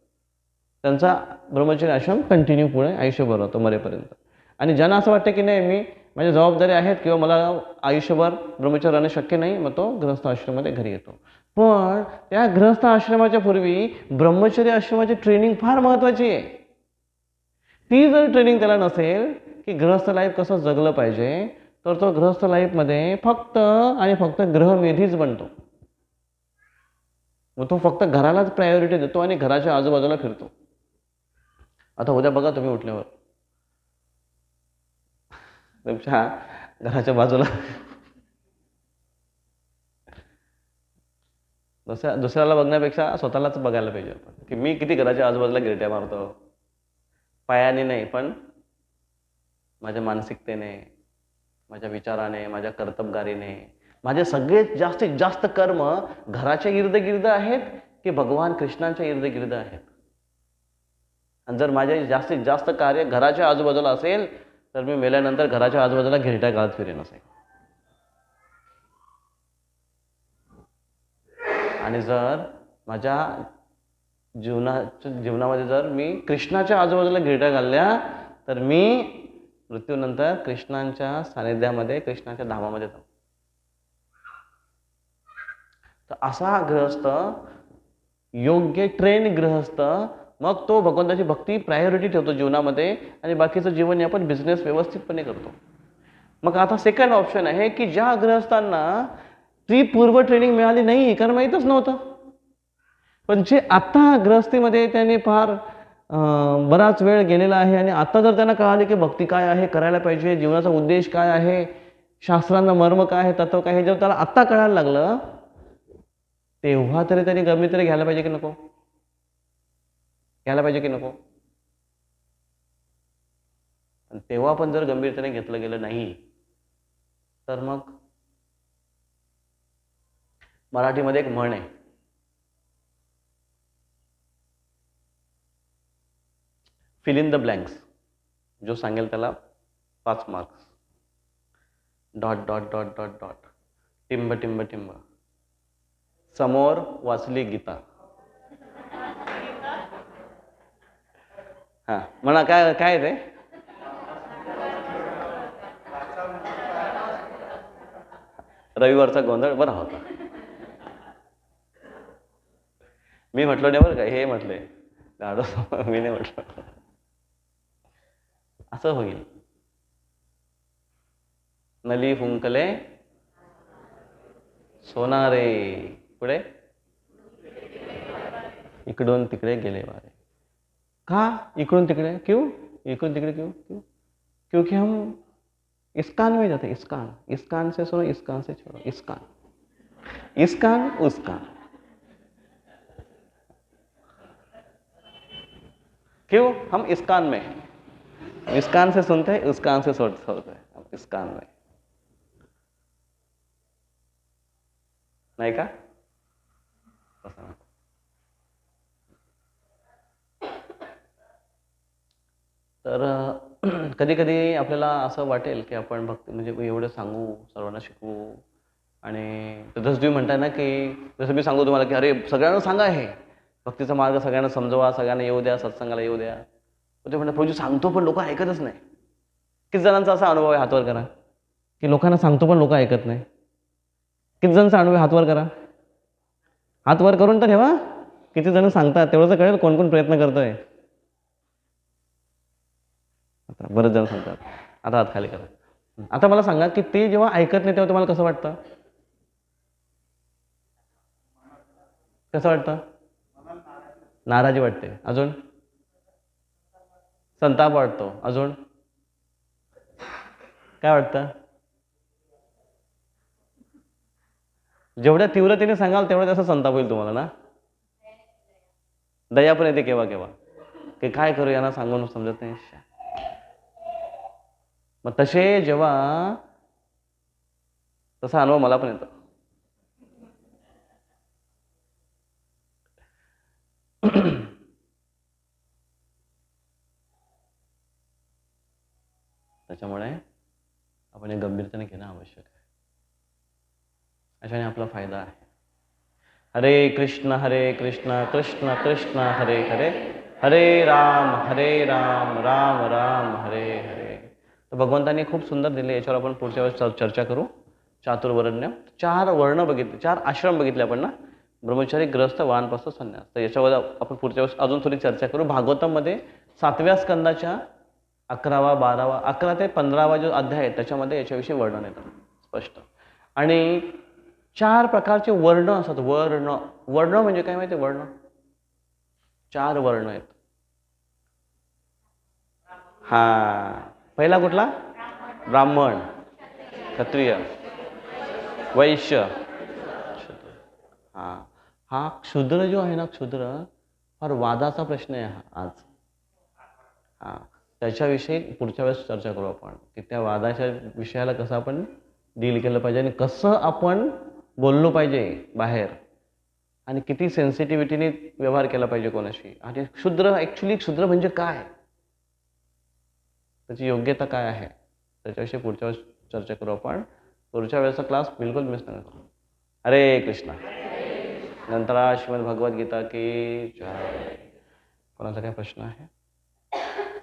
त्यांचा ब्रह्मचर्य आश्रम कंटिन्यू पुढे आयुष्यभर राहतो मरेपर्यंत. आणि ज्यांना असं वाटतं की नाही माझ्या जबाबदाऱ्या आहेत किंवा मला आयुष्यभर ब्रह्मचर्य राहणं शक्य नाही, मग तो गृहस्थ आश्रमामध्ये घरी येतो. पण त्या गृहस्थ आश्रमाच्या पूर्वी ब्रह्मचर्य आश्रमाची ट्रेनिंग फार महत्त्वाची आहे. ती जर ट्रेनिंग त्याला नसेल की गृहस्थ लाईफ कसं जगलं पाहिजे, तर तो गृहस्थ लाईफमध्ये फक्त आणि फक्त गृहमेधीच बनतो. मग तो फक्त घरालाच प्रायोरिटी देतो आणि घराच्या आजूबाजूला फिरतो. आता उद्या बघा तुम्ही उठल्यावर तुमच्या घराच्या बाजूला दुसऱ्याला बघण्यापेक्षा स्वतःलाच बघायला पाहिजे आपण की मी किती घराच्या आजूबाजूला गिरट्या मारतो. पायाने नाही पण माझ्या मानसिकतेने, माझ्या विचाराने, माझ्या कर्तबगारीने. माझे सगळेत जास्तीत जास्त कर्म घराच्या इर्दगिर्द आहेत की भगवान कृष्णांच्या इर्दगिर्द आहेत. आणि जर माझे जास्तीत जास्त कार्य घराच्या आजूबाजूला असेल तर मी मेल्यानंतर घराच्या आजूबाजूला गिरट्या घालत फिरेन असेल. आणि जर माझ्या जीवनामध्ये जर मी कृष्णाच्या आजूबाजूला गिरट्या घालल्या तर मी मृत्यूनंतर कृष्णांच्या सानिध्यामध्ये, कृष्णाच्या धामामध्ये जाऊ. तर असा गृहस्थ, योग्य ट्रेन गृहस्थ, मग तो भगवंताची भक्ती प्रायोरिटी ठेवतो जीवनामध्ये आणि बाकीचं जीवन आपण बिझनेस व्यवस्थितपणे करतो. मग आता सेकंड ऑप्शन आहे की ज्या गृहस्थांना ती पूर्व ट्रेनिंग मिळाली नाही कारण माहीतच नव्हतं, पण जे आत्ता गृहस्थीमध्ये त्यांनी फार बराच वेळ गेलेला आहे आणि आता जर त्यांना कळाले की भक्ती काय आहे, करायला पाहिजे, जीवनाचा उद्देश काय आहे, शास्त्रांना मर्म काय आहे, तत्व काय आहे, जर त्याला आत्ता कळायला लागलं तेव्हा तरी त्यांनी गंभीरतेने घ्यायला पाहिजे की नको, घ्यायला पाहिजे की नको. आणि तेव्हा पण जर गंभीरतेने घेतलं गेलं नाही तर मग मराठीमध्ये एक म्हण आहे, फिल इन द ब्लँक्स. जो सांगेल त्याला 5 marks. Dot dot dot dot dot, टिंब टिंब टिंब, समोर वाचली गीता. हा म्हणा, काय काय ते रविवारचा गोंधळ बरा होता. मी म्हटलं नाही बरं का, हे म्हटले गाडो, मी नाही म्हटलं. असं होईल. नली फुंकले सोनारे, पुढे इकडून तिकडे गेले वारे. का इकडून तिकडे क्यों, इकडून तिकडे क्यों क्यों? क्योंकि हम इस्कान में जाते. इस्कान, इस्कान से सुनो, इस्कान से छोड़ो. इस्कान, इस्कान, उस्कान. क्यों? हम इस्कान में, इस्कान से सुनते हैं, उस्कान से छोड़ते हैं. हम इस्कान में नाही का? तर कधी कधी आपल्याला असं वाटेल की आपण भक्ती म्हणजे एवढं सांगू, सर्वांना शिकवू, आणि जसं तुम्ही म्हणताय ना की जसं मी सांगू तुम्हाला की अरे सगळ्यांना सांगा हे, भक्तीचा मार्ग सगळ्यांना समजवा, सगळ्यांना येऊ द्या, सत्संगाला येऊ द्या. ते म्हणतात प्रभूजी सांगतो पण लोक ऐकतच नाही. किती जणांचा असा अनुभव आहे? हातवर करा. की लोकांना सांगतो पण लोक ऐकत नाही. किती जणांचा अनुभव? हातवर करा. हातवर करून तर ठेवा. किती जण सांगतात तेवढं तर कळेल कोण कोण प्रयत्न करतोय. आता बरेच जण सांगतात. आता हात खाली करा. आता मला सांगा की ते जेव्हा ऐकत नाही तेव्हा तुम्हाला कसं वाटतं? कसं वाटतं? नाराजी वाटते. अजून संताप वाटतो. अजून काय वाटतं? जेवढ्या तीव्रतेने सांगाल तेवढा जास्त संताप होईल तुम्हाला ना. दया पण येते केव्हा केव्हा की काय करू, यांना सांगून समजत नाही. मग तसे जेव्हा तसा अनुभव मला पण येतो. त्याच्यामुळे आपण हे गंभीरतेने घेणं आवश्यक आहे. अशाने आपला फायदा आहे. हरे कृष्ण कृष्ण कृष्ण हरे हरे, हरे राम राम राम हरे हरे. तर भगवंतांनी खूप सुंदर दिले. याच्यावर आपण पुढच्या वेळेस चर्चा करू. चातुर्वर्ण्य 4 वर्ण बघितले, 4 आश्रम बघितले आपण ना. ब्रह्मचारी, ग्रस्त, वानप्रस्थ, संन्यास. तर याच्यावर आपण पुढच्या वेळेस अजून थोडी चर्चा करू. भागवतामध्ये 7व्या स्कंदाच्या 11वा 12वा 11 ते 15वा जो अध्याय आहे त्याच्यामध्ये याच्याविषयी वर्णन येतं स्पष्ट. आणि 4 प्रकारचे वर्ण असतात. वर्ण म्हणजे काय माहिती? वर्ण 4 वर्ण आहेत. पहिला कुठला? ब्राह्मण, क्षत्रिय, वैश्य, शूद्र. हा क्षुद्र जो आहे ना, क्षुद्र फार वादाचा प्रश्न आहे आज. त्याच्याविषयी पुढच्या वेळेस चर्चा करू आपण की त्या वादाच्या विषयाला कसं आपण डील केलं पाहिजे आणि कसं आपण बोललो पाहिजे बाहेर आणि किती सेन्सिटिव्हिटीने व्यवहार केला पाहिजे कोणाशी. आणि क्षुद्र म्हणजे काय, त्याची योग्यता काय आहे, त्याच्याविषयी पुढच्या वेळेस चर्चा करू आपण. पुढच्या वेळेचा क्लास बिलकुल मिस नका करू. हरे कृष्ण. नंतर श्रीमद भगवद्गीता की जय. कोणाचा काय प्रश्न आहे?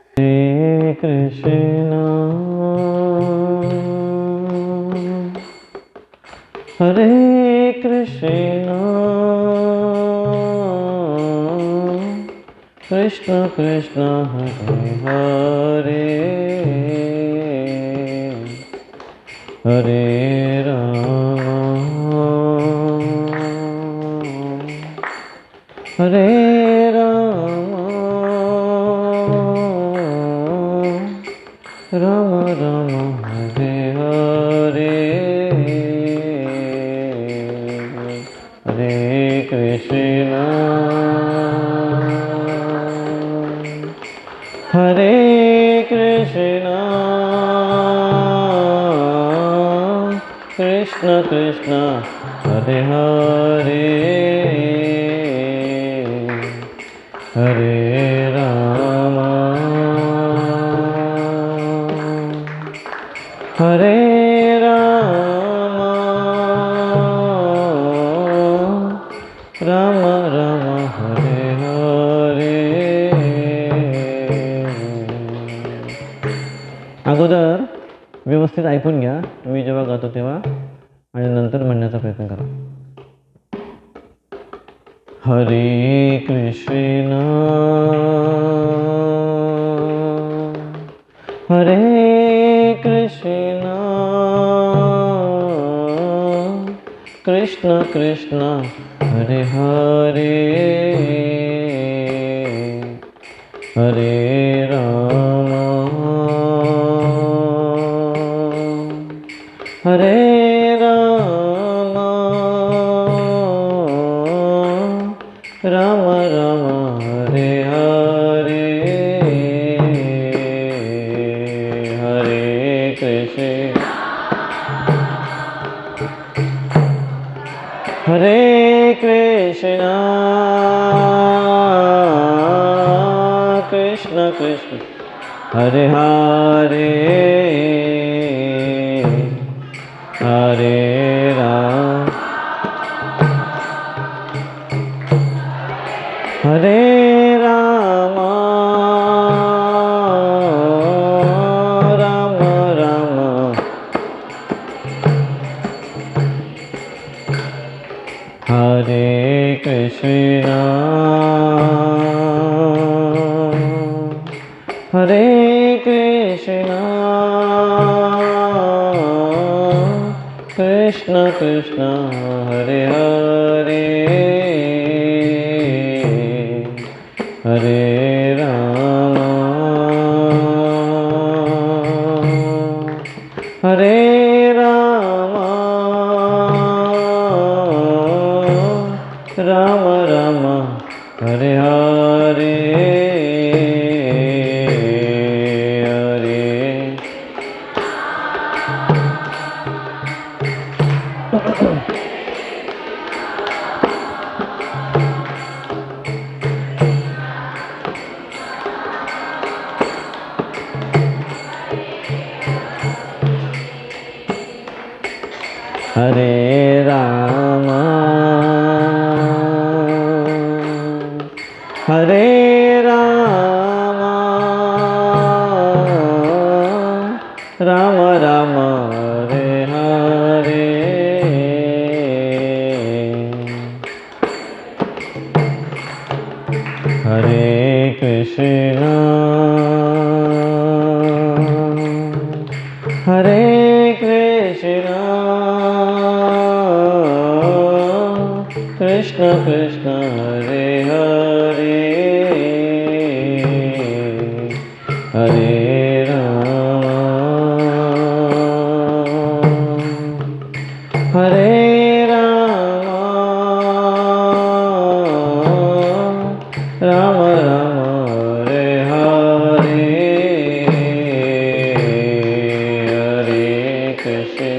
हरे कृष्ण हरे कृष्ण कृष्ण कृष्ण हरे हरे, हरे राम हरे राम, राम राम हरे हरे, हरे कृष्ण हरे कृष्ण कृष्ण कृष्ण हरे हरे, हरे राम हरे राम, राम राम हरे हरे. अगोदर व्यवस्थित ऐकून घ्या मी जेव्हा गातो तेव्हा आणि नंतर म्हणण्याचा प्रयत्न करा. हरे कृष्ण हरे कृष्ण कृष्ण कृष्ण हरे हरे, हरे राम हरे राम, राम राम हरे हरे, हरे कृष्ण हरे कृष्ण कृष्ण कृष्ण हरे हरे, हरे राम कृष्ण हरे कृष्ण कृष्ण कृष्ण हरे हरे हरे राम हरे राम राम राम हरे हरे हरे हरे राम हरे राम राम राम हरे हरे हरे कृष्ण हरे कृष्ण कृष्ण कृष्ण हरे हरे हरे राम हरे राम राम राम हरे हरे हरे कृष्ण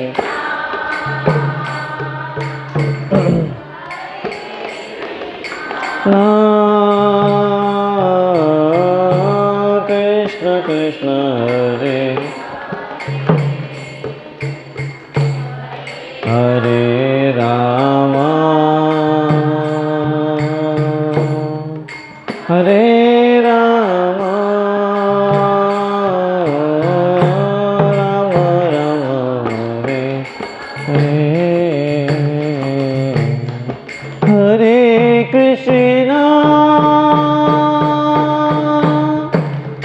कृष्ण कृष्ण हरे हरे राम हरे राम राम राम हरे हरे हरे कृष्ण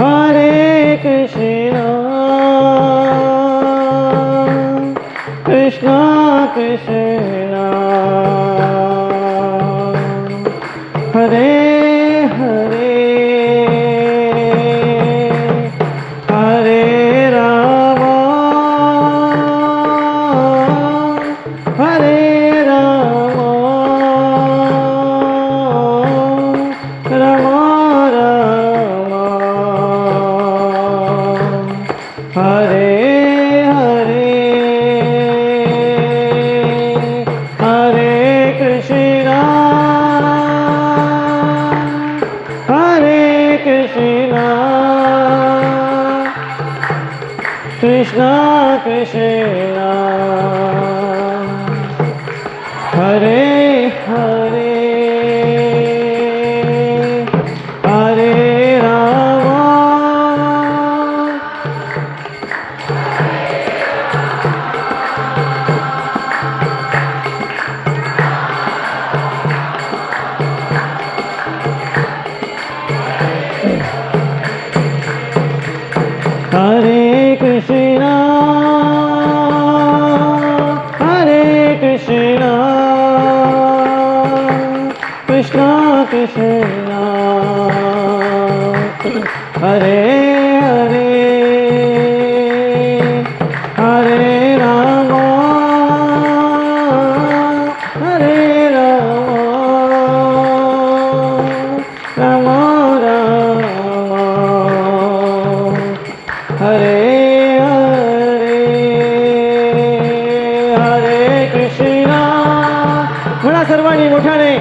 हरे कृष्ण कृष्ण कृष्ण हरे हरे हरे राम हरे राम राम राम हरे हरे हरे कृष्ण हरे कृष्ण कृष्ण कृष्ण हरे हरे हरे राम हरे कृष्ण हरे कृष्ण कृष्ण कृष्ण हरे हरे हरे राम हरे राम राम राम हरे हरे हरे कृष्ण म्हणा सर्वांनी मोठ्याने